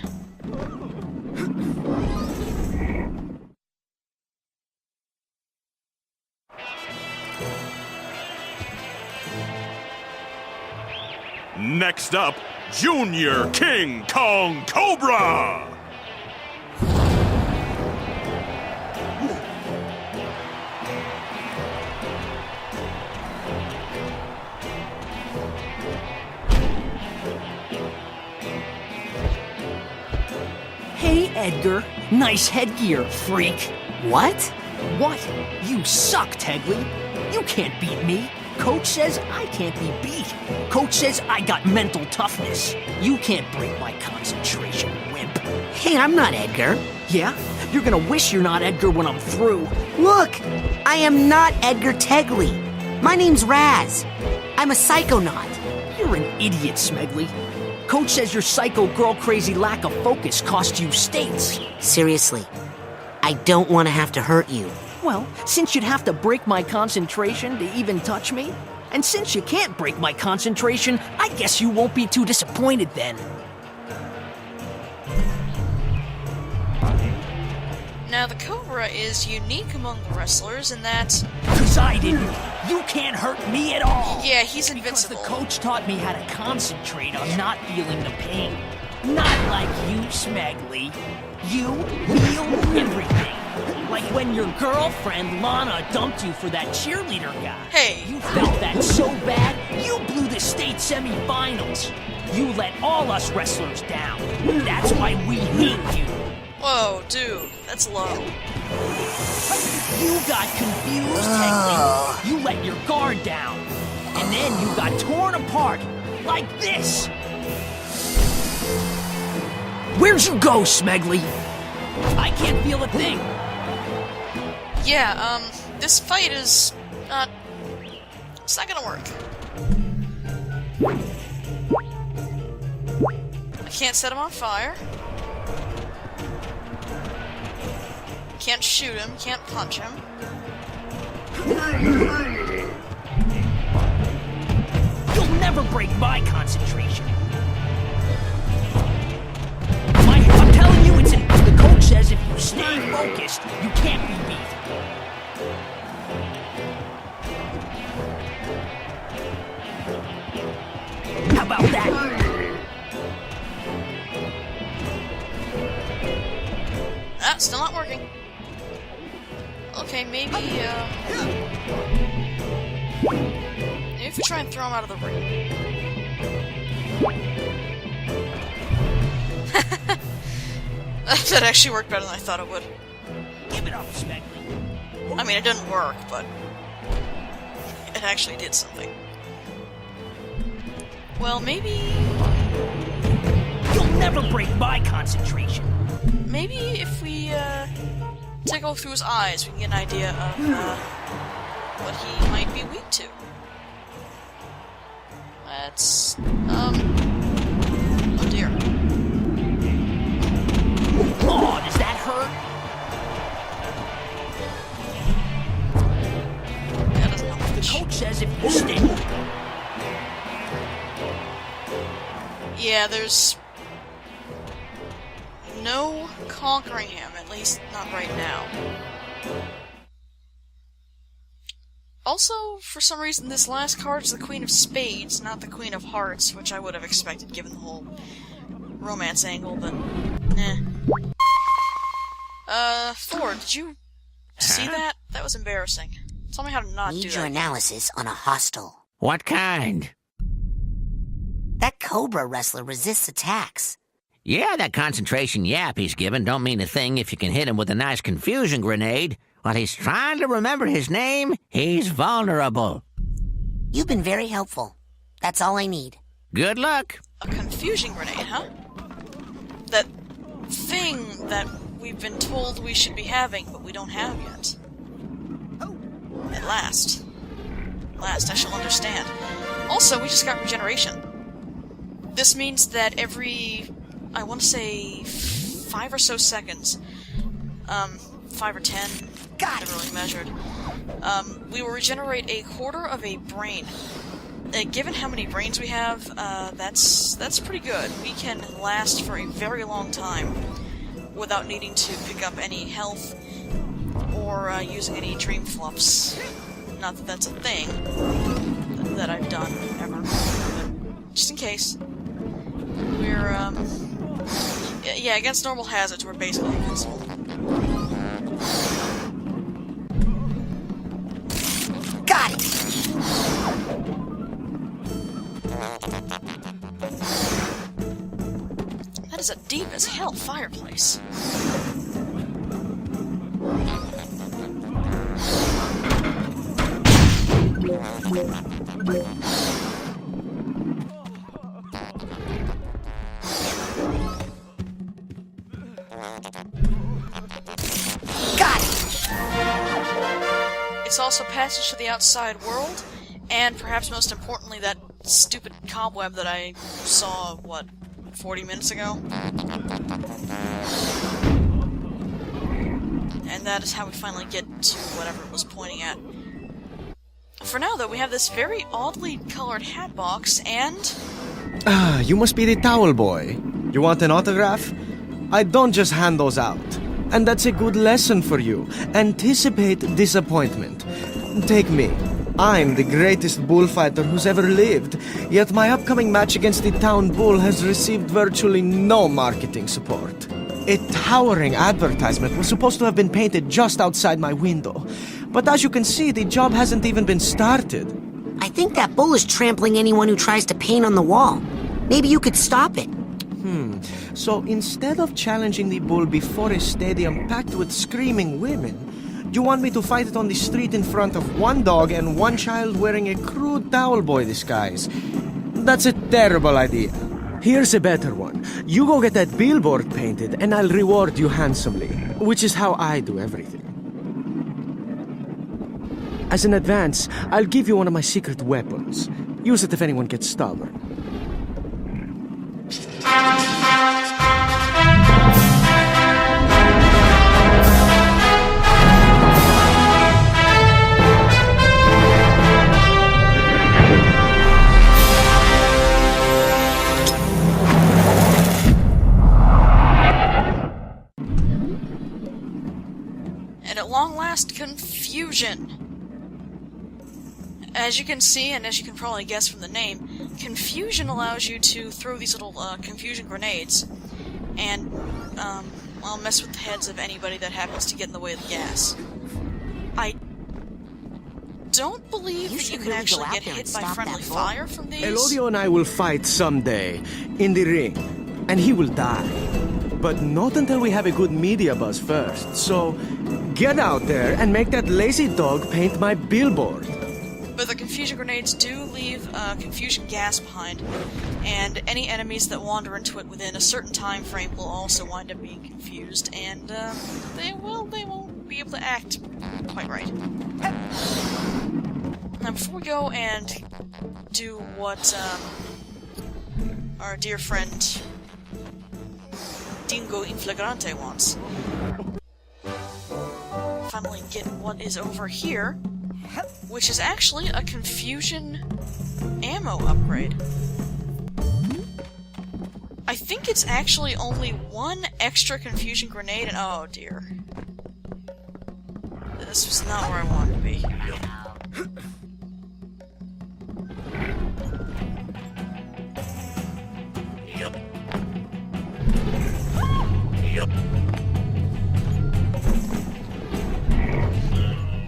Next up, Junior King Kong Cobra! Hey, Edgar. Nice headgear, freak. What? What? You suck, Tegley. You can't beat me. Coach says I can't be beat. Coach says I got mental toughness. You can't break my concentration, wimp. Hey, I'm not Edgar. Yeah? You're gonna wish you're not Edgar when I'm through. Look, I am not Edgar Tegley. My name's Raz. I'm a psychonaut. You're an idiot, Smegly. Coach says your psycho girl-crazy lack of focus cost you states. Seriously, I don't want to have to hurt you. Well, since you'd have to break my concentration to even touch me, and since you can't break my concentration, I guess you won't be too disappointed then. Now, the Cobra is unique among the wrestlers in that... Cause I didn't. You can't hurt me at all. Yeah, he's Because invincible. the coach taught me how to concentrate on not feeling the pain. Not like you, Smegly. You feel everything. Like when your girlfriend, Lana, dumped you for that cheerleader guy. Hey. You felt that so bad, you blew the state semifinals. You let all us wrestlers down. That's why we hate you. Whoa, dude, that's low. You got confused, Tegley. You let your guard down. And then you got torn apart. Like this. Where'd you go, Smegly? I can't feel a thing. Yeah, this fight is not... It's not gonna work. I can't set him on fire. Can't shoot him, can't punch him. You'll never break my concentration. I'm telling you, the coach says if you stay focused, you can't be beat. How about that? Ah, still not working. Okay, maybe if we try and throw him out of the ring. That actually worked better than I thought it would. Give it up, Smegly. I mean, it didn't work, but it actually did something. Well, maybe... You'll never break my concentration. Maybe if we, take a look through his eyes, we can get an idea of, what he might be weak to. Let's, oh dear. Oh, does that hurt? That doesn't help The much. coach says if you stay... Yeah, there's no conquering him, at least not right now. Also, for some reason, this last card is the Queen of Spades, not the Queen of Hearts, which I would have expected given the whole romance angle, but eh. Thor, did you see that? That was embarrassing. Tell me how to not do Need your that. analysis on a hostile. What kind? That Cobra wrestler resists attacks. Yeah, that concentration yap he's given don't mean a thing if you can hit him with a nice confusion grenade. While he's trying to remember his name, he's vulnerable. You've been very helpful. That's all I need. Good luck. A confusion grenade, huh? That thing that we've been told we should be having, but we don't have yet. At last. At last, I shall understand. Also, we just got regeneration. This means that every, I want to say, 5 or so seconds, 5 or 10, never really measured, we will regenerate a quarter of a brain. Given how many brains we have, that's pretty good. We can last for a very long time without needing to pick up any health or using any dream fluffs. Not that that's a thing that I've done ever, but just in case. We're, yeah, against normal hazards, we're basically invincible. Got it! That is a deep as hell fireplace. It's also passage to the outside world, and perhaps most importantly, that stupid cobweb that I saw, 40 minutes ago? And that is how we finally get to whatever it was pointing at. For now, though, we have this very oddly colored hat box, and... Ah, you must be the towel boy. You want an autograph? I don't just hand those out. And that's a good lesson for you. Anticipate disappointment. Take me. I'm the greatest bullfighter who's ever lived, yet my upcoming match against the town bull has received virtually no marketing support. A towering advertisement was supposed to have been painted just outside my window, but as you can see, the job hasn't even been started. I think that bull is trampling anyone who tries to paint on the wall. Maybe you could stop it. So instead of challenging the bull before a stadium packed with screaming women, you want me to fight it on the street in front of one dog and one child wearing a crude towel boy disguise? That's a terrible idea. Here's a better one. You go get that billboard painted and I'll reward you handsomely, which is how I do everything. As an advance, I'll give you one of my secret weapons. Use it if anyone gets stubborn. And at long last, confusion. As you can see, and as you can probably guess from the name, confusion allows you to throw these little confusion grenades and, well, mess with the heads of anybody that happens to get in the way of the gas. I don't believe that you can actually get hit by friendly fire from these. Elodio and I will fight someday, in the ring, and he will die. But not until we have a good media buzz first, so get out there and make that lazy dog paint my billboard. But the confusion grenades do leave confusion gas behind, and any enemies that wander into it within a certain time frame will also wind up being confused, and they won't be able to act quite right. Now, before we go and do what our dear friend Dingo Inflagrante wants, finally get what is over here, which is actually a confusion ammo upgrade. I think it's actually only one extra confusion grenade, and oh dear. This was not where I wanted to be.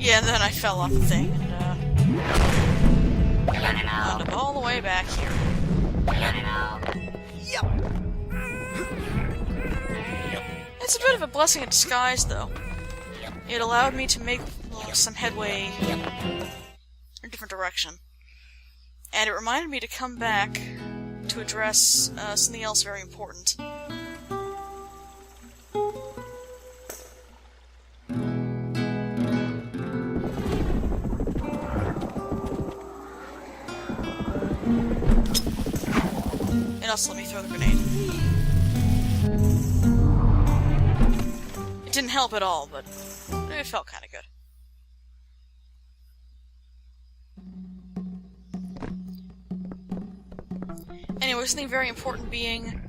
Yeah, and then I fell off the thing, and, wound up all the way back here. It's a bit of a blessing in disguise, though. It allowed me to make some headway in a different direction. And it reminded me to come back to address something else very important. And also let me throw the grenade. It didn't help at all, but it felt kind of good. Anyway, something very important being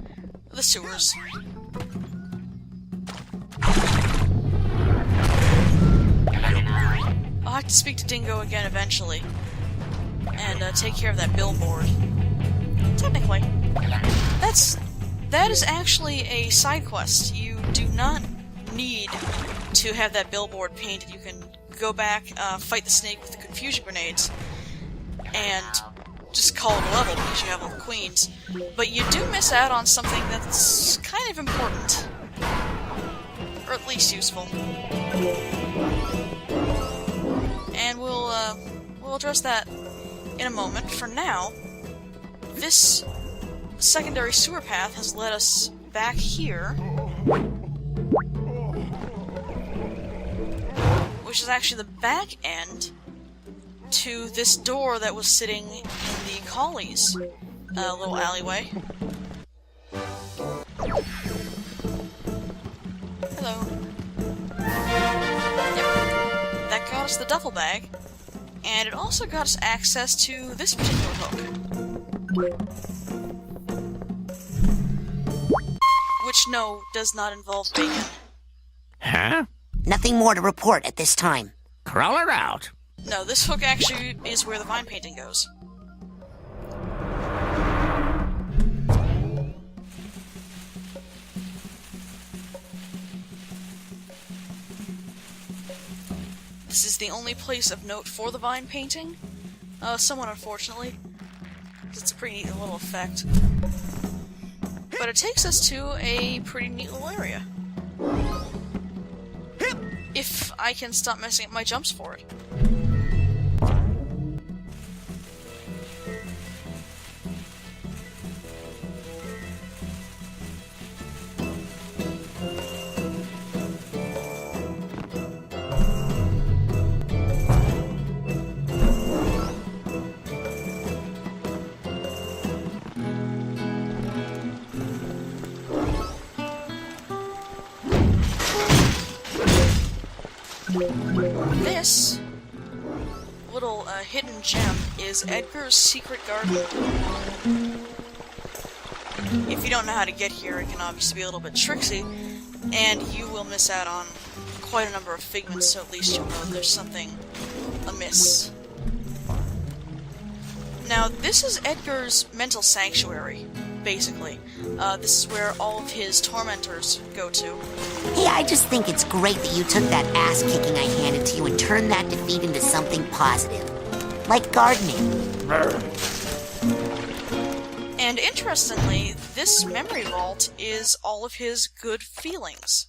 the sewers. I'll have to speak to Dingo again eventually, and take care of that billboard. Technically, that is actually a side quest. You do not need to have that billboard painted. You can go back, fight the snake with the confusion grenades, and just call it a level because you have all the queens. But you do miss out on something that's kind of important, or at least useful. And we'll address that in a moment. For now, this secondary sewer path has led us back here, which is actually the back end to this door that was sitting in the Collie's little alleyway. Hello. Yep. That got us the duffel bag, and it also got us access to this particular hook. Which, no, does not involve bacon. Huh? Nothing more to report at this time. Crawl her out. No, this hook actually is where the vine painting goes. This is the only place of note for the vine painting. Somewhat unfortunately. It's a pretty neat little effect. But it takes us to a pretty neat little area. If I can stop messing up my jumps for it. This little hidden gem is Edgar's secret garden. If you don't know how to get here, it can obviously be a little bit tricksy, and you will miss out on quite a number of figments, so at least you'll know there's something amiss. Now, this is Edgar's mental sanctuary, basically. This is where all of his tormentors go to. Hey, I just think it's great that you took that ass-kicking I handed to you and turned that defeat into something positive. Like gardening. And interestingly, this memory vault is all of his good feelings.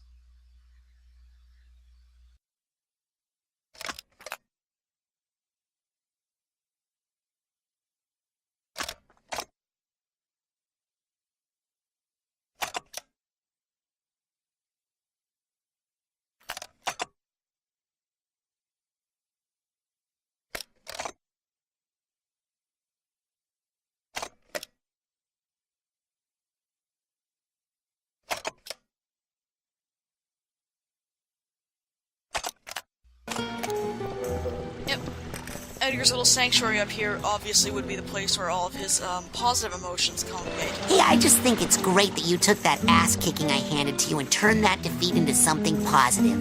Edgar's little sanctuary up here obviously would be the place where all of his positive emotions congregate. Hey, I just think it's great that you took that ass-kicking I handed to you and turned that defeat into something positive.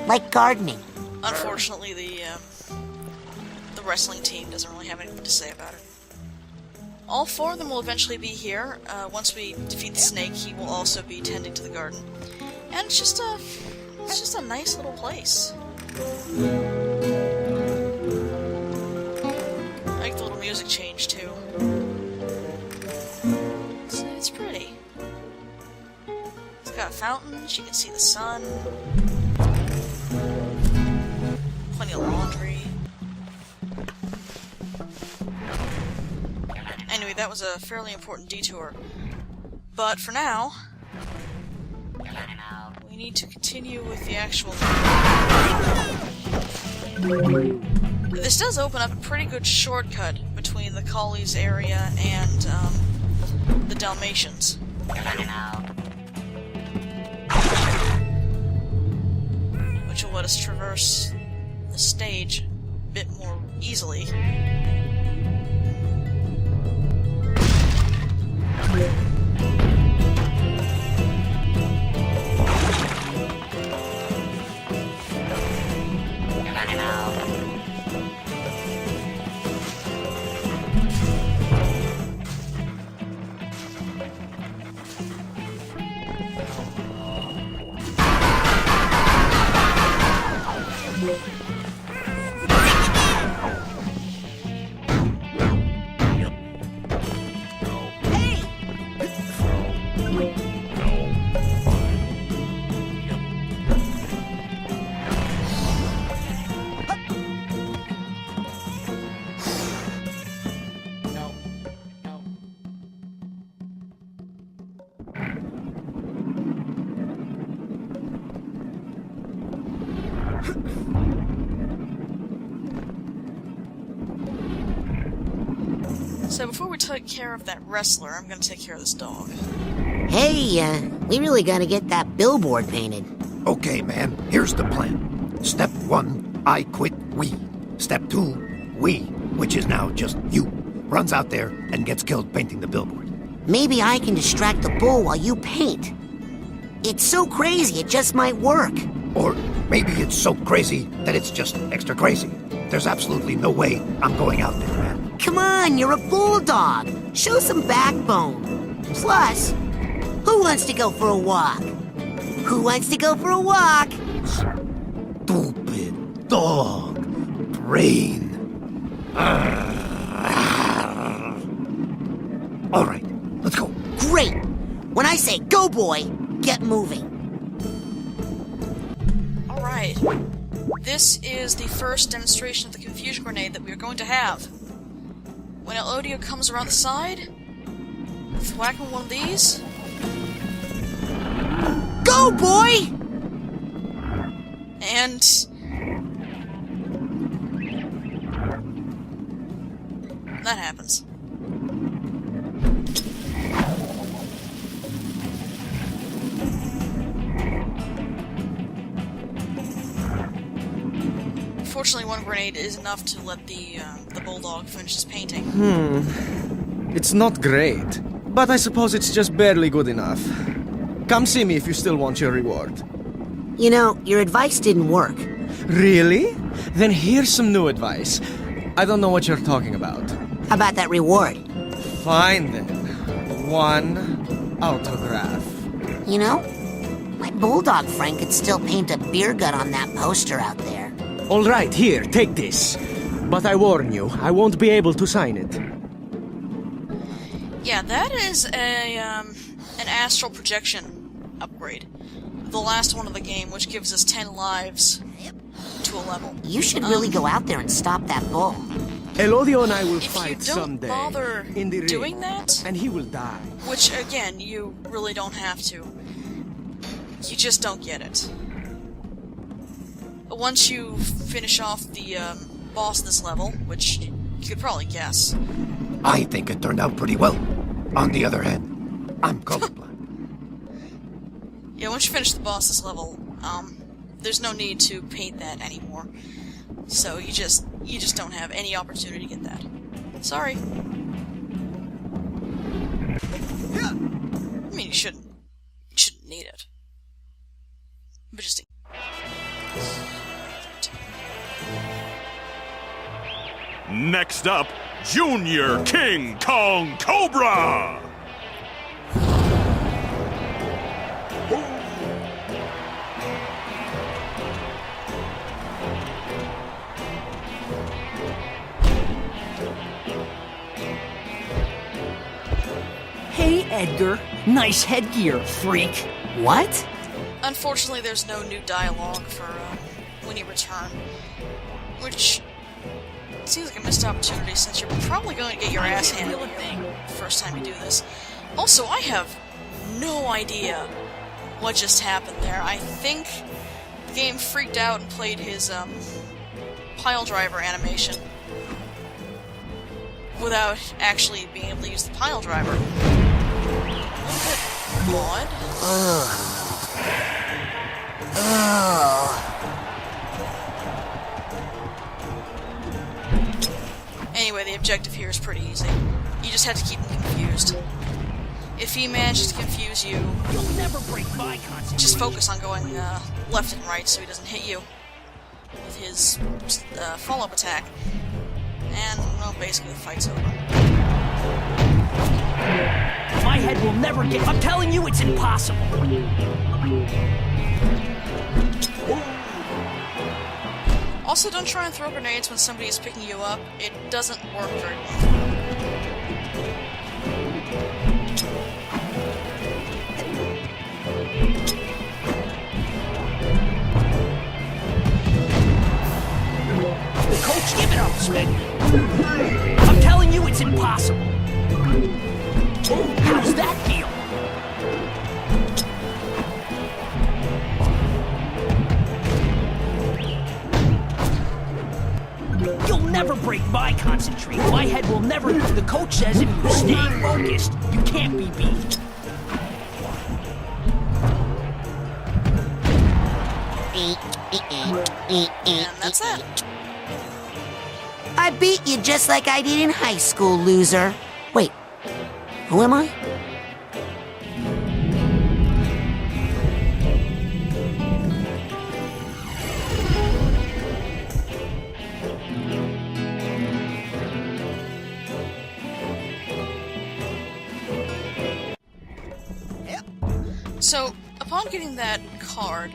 Like gardening. Unfortunately, the wrestling team doesn't really have anything to say about it. All four of them will eventually be here. Once we defeat the snake, he will also be tending to the garden. And it's just a nice little place. I like the little music change, too. It's pretty. It's got fountains, you can see the sun. Plenty of laundry. Anyway, that was a fairly important detour. But for now, we need to continue with the actual... This does open up a pretty good shortcut between the Collie's area and the Dalmatians. Which will let us traverse the stage a bit more easily. So before we take care of that wrestler, I'm gonna take care of this dog. Hey, we really gotta get that billboard painted. Okay, man, here's the plan. Step 1, I quit we. Step 2, we, which is now just you, runs out there and gets killed painting the billboard. Maybe I can distract the bull while you paint. It's so crazy, it just might work. Or maybe it's so crazy that it's just extra crazy. There's absolutely no way I'm going out there, man. Come on, you're a bulldog. Show some backbone. Plus, who wants to go for a walk? Who wants to go for a walk? Stupid dog. Brain. All right, let's go. Great. When I say go, boy, get moving. All right. This is the first demonstration of the confusion grenade that we are going to have. When Elodia comes around the side, whack him one of these. Go, boy! And that happens. Fortunately, one grenade is enough to let the bulldog finish his painting. It's not great, but I suppose it's just barely good enough. Come see me if you still want your reward. You know, your advice didn't work. Really? Then here's some new advice. I don't know what you're talking about. How about that reward? Fine then. One autograph. You know, my bulldog friend could still paint a beer gut on that poster out there. All right, here, take this. But I warn you, I won't be able to sign it. Yeah, that is an astral projection upgrade. The last one of the game, which gives us 10 lives to a level. You should really go out there and stop that bull. Elodio and I will If you fight don't someday bother in the ring, doing that, and he will die. which again, you really don't have to. You just don't get it. Once you finish off the boss this level, which you could probably guess. I think it turned out pretty well. On the other hand, I'm colorblind. Yeah, once you finish the boss this level, there's no need to paint that anymore. So you just don't have any opportunity to get that. Sorry. I mean, you shouldn't need it. But just Next up, Junior King Kong Cobra! Hey, Edgar. Nice headgear, freak. What? unfortunately, there's no new dialogue for when you return, which seems like a missed opportunity since you're probably going to get your ass handed to you the first time you do this. Also, I have no idea what just happened there. I think the game freaked out and played his pile driver animation without actually being able to use the pile driver. A little bit odd. Anyway, the objective here is pretty easy. You just have to keep him confused. If he manages to confuse you, You'll never break my concentration. just focus on going left and right so he doesn't hit you with his follow-up attack. And, well, basically the fight's over. My head will never get... I'm telling you, it's impossible. Also, don't try and throw grenades when somebody is picking you up. It doesn't work very well. Coach, give it up, Smith. I'm telling you, it's impossible. How's that feel? You'll never break my concentrate. My head will never... The coach says if you stay focused, you can't be beat. And that's it. I beat you just like I did in high school, loser. Wait, who am I? So, upon getting that card,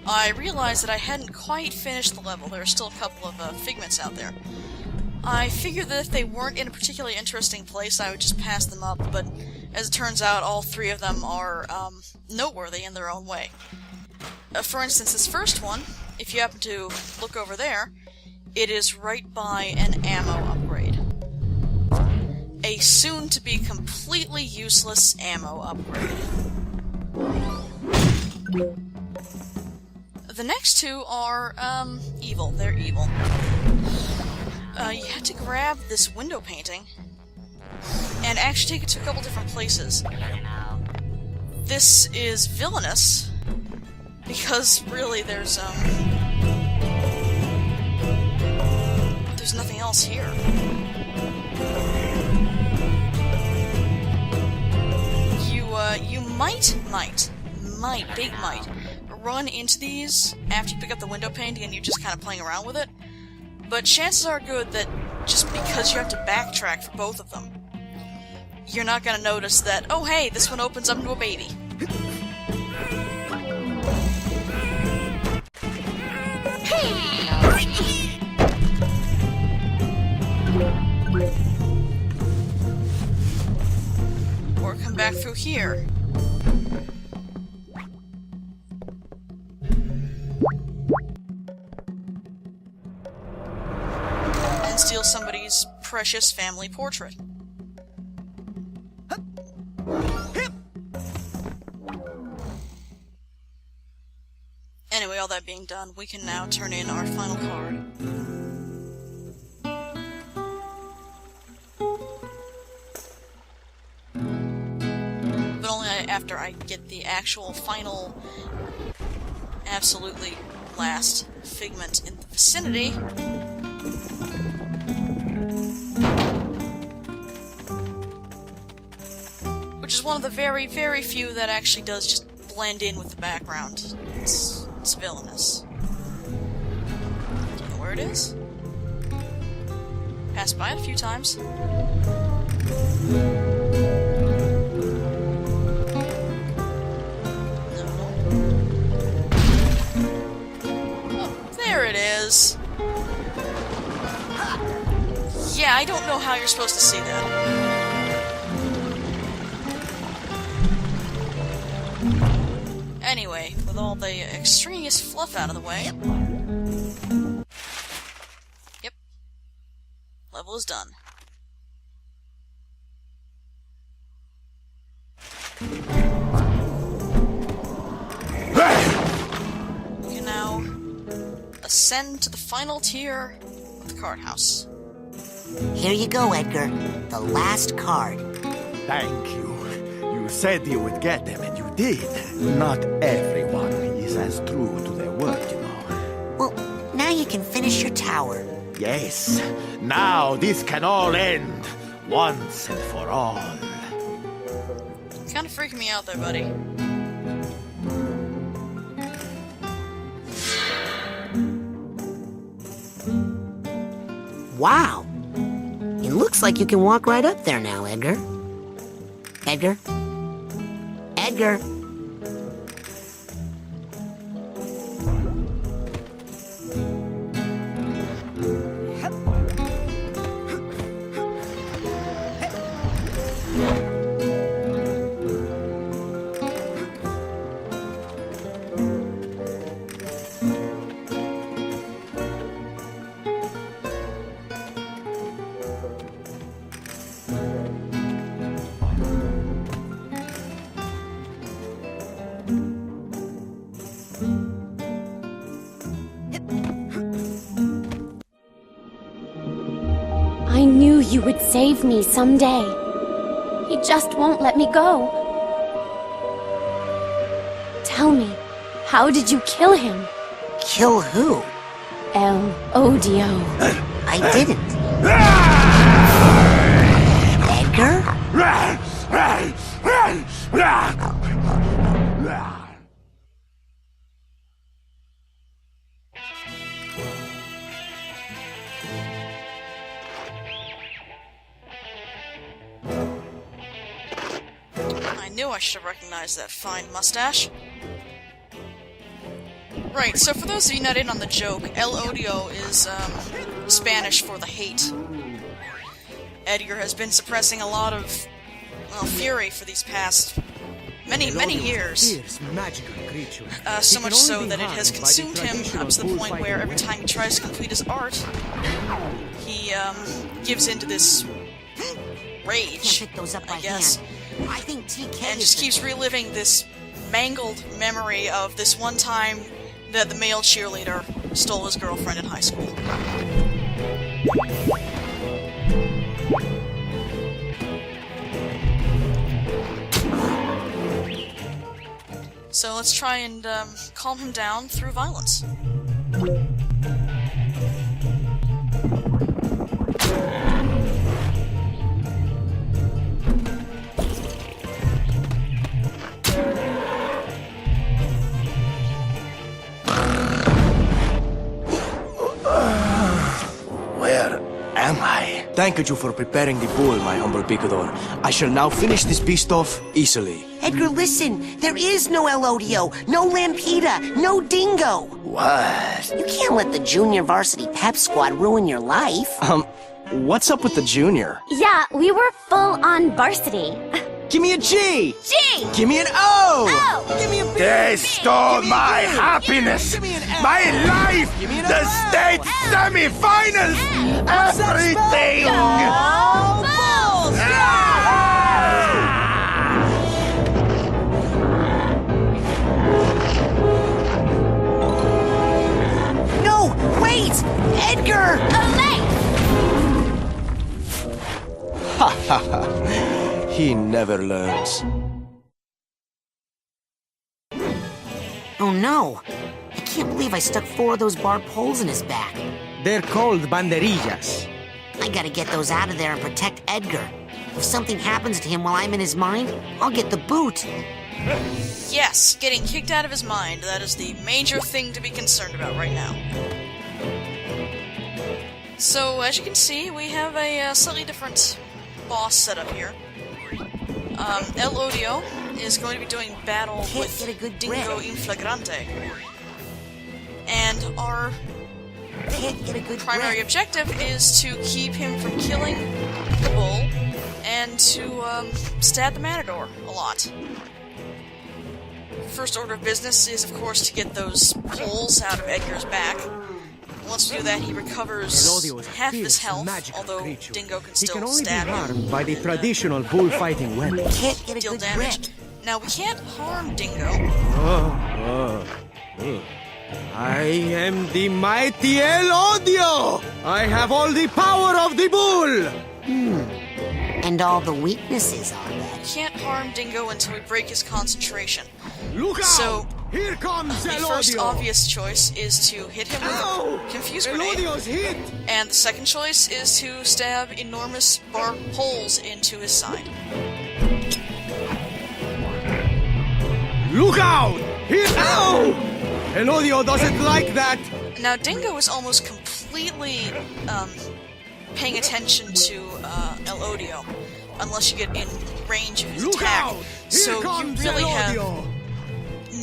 I realized that I hadn't quite finished the level. There are still a couple of figments out there. I figured that if they weren't in a particularly interesting place, I would just pass them up, but as it turns out, all three of them are noteworthy in their own way. For instance, this first one, if you happen to look over there, it is right by an ammo upgrade. A soon-to-be completely useless ammo upgrade. The next two are, evil. They're evil. You had to grab this window painting and actually take it to a couple different places. This is villainous because really there's nothing else here. You might run into these after you pick up the window painting and you're just kind of playing around with it. But chances are good that just because you have to backtrack for both of them, you're not going to notice that, oh hey, this one opens up into a baby. Or come back through here. Steal somebody's precious family portrait. Anyway, all that being done, we can now turn in our final card. But only after I get the actual final, absolutely last figment in the vicinity. Which is one of the very, very few that actually does just blend in with the background. It's villainous. Do you know where it is? Passed by it a few times. No. Oh, there it is. Yeah, I don't know how you're supposed to see that. Anyway, with all the extraneous fluff out of the way... Yep. Level is done. We can now ascend to the final tier of the card house. Here you go, Edgar. The last card. Thank you. You said you would get them, and you did. Not everyone is as true to their word, you know. Well, now you can finish your tower. Yes. Now this can all end. Once and for all. Kinda freaking me out there, buddy. Wow. It looks like you can walk right up there now, Edgar. Edgar? Edgar? you would save me someday. He just won't let me go. Tell me, how did you kill him? Kill who? El Odio. I didn't. Edgar? I knew I should have recognized that fine mustache. Right, so for those of you not in on the joke, El Odio is, Spanish for the hate. Edgar has been suppressing a lot of, well, fury for these past many years. So much so that it has consumed him up to the point where every time he tries to complete his art, he, gives into this rage, I guess. I think TK And just keeps reliving this mangled memory of this one time that the male cheerleader stole his girlfriend in high school. So let's try and calm him down through violence. Where am I? Thank you for preparing the bull, my humble picador. I shall now finish this beast off easily. Edgar, listen. There is no Elodio, no Lampita, no Dingo. What? You can't let the junior varsity pep squad ruin your life. What's up with the junior? Yeah, we were full on varsity. Give me a G! G! Give me an O! O! Give me a B! They stole my happiness, my life, the state semi-finals, everything! No, wait! Edgar! Ha ha ha. He never learns. Oh no! I can't believe I stuck 4 of those barbed poles in his back. They're called banderillas. I gotta get those out of there and protect Edgar. If something happens to him while I'm in his mind, I'll get the boot. Yes, getting kicked out of his mind. That is the major thing to be concerned about right now. So, as you can see, we have a slightly different boss setup here. El Odio is going to be doing battle with Dingo in Flagrante. And our primary objective is to keep him from killing the bull and to stab the matador a lot. First order of business is, of course, to get those poles out of Edgar's back. Once we do that, he recovers half his health, although Dingo can still stab him. By the traditional bullfighting weapon. Deal damage. Now, we can't harm Dingo. I am the mighty El Odio! I have all the power of the bull! And all the weaknesses are that. We can't harm Dingo until we break his concentration. Look out! So, here comes the El first Odio! obvious choice is to hit him with a confuse grenade. Odio's hit! And the second choice is to stab enormous barbed poles into his side. Look out! Here! Ow! El Odio doesn't like that! Now, Dingo is almost completely paying attention to El Odio, unless you get in range of his attack. So you really have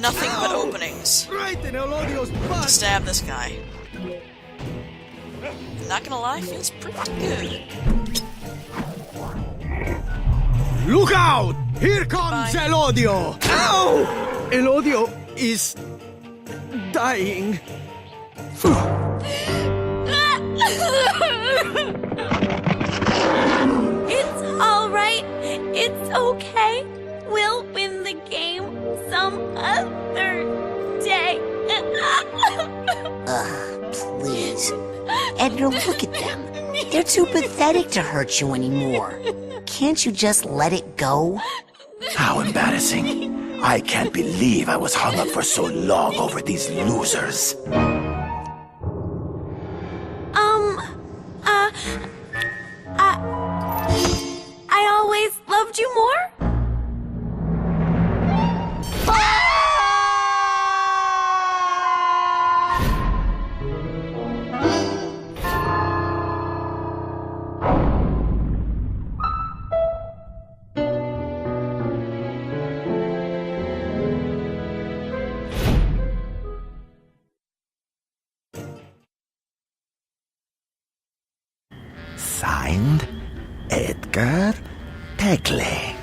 nothing but openings to stab this guy. Not gonna lie, feels pretty good. Look out! Here comes El Odio! Ow! El Odio is dying. It's all right. It's okay. We'll win the game some other day. Please. Edgar, look at them. They're too pathetic to hurt you anymore. Can't you just let it go? How embarrassing. I can't believe I was hung up for so long over these losers. I always loved you more? Signed, Edgar Tecle.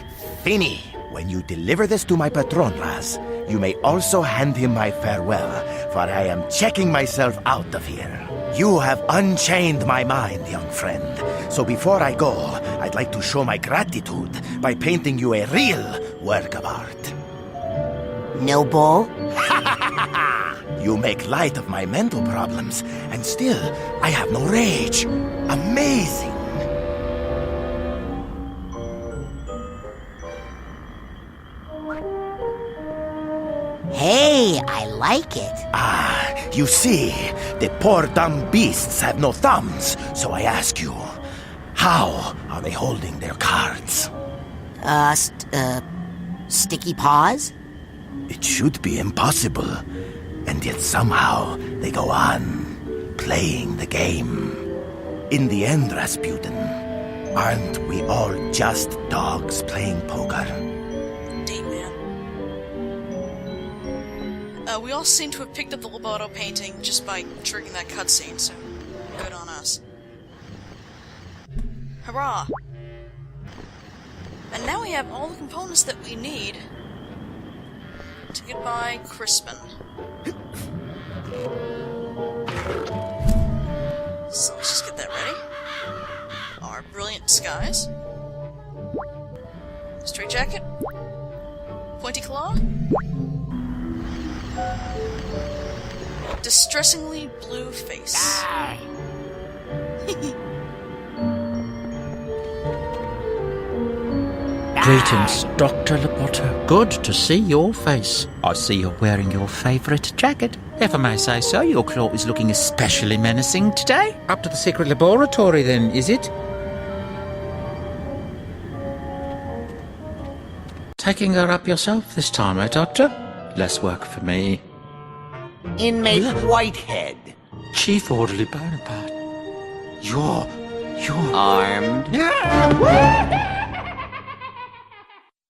Fini, when you deliver this to my patronras, you may also hand him my farewell, for I am checking myself out of here. You have unchained my mind, young friend. So before I go, I'd like to show my gratitude by painting you a real work of art. No ball? You make light of my mental problems, and still, I have no rage. Amazing. Hey, I like it. Ah, you see, the poor dumb beasts have no thumbs, so I ask you, how are they holding their cards? Sticky paws? It should be impossible, and yet somehow they go on, playing the game. In the end, Rasputin, aren't we all just dogs playing poker? Indeed, man. We all seem to have picked up the Loboto painting just by triggering that cutscene, so good on us. Hurrah! And now we have all the components that we need to get by Crispin. So let's just get that ready. Our brilliant disguise. Straight jacket. Pointy claw. Distressingly blue face. Greetings, Dr. Loboto. Good to see your face. I see you're wearing your favourite jacket. If I may say so, your claw is looking especially menacing today. Up to the secret laboratory, then, is it? Taking her up yourself this time, eh, Doctor? Less work for me. Inmate Whitehead. Chief Orderly Bonaparte. You're... Armed.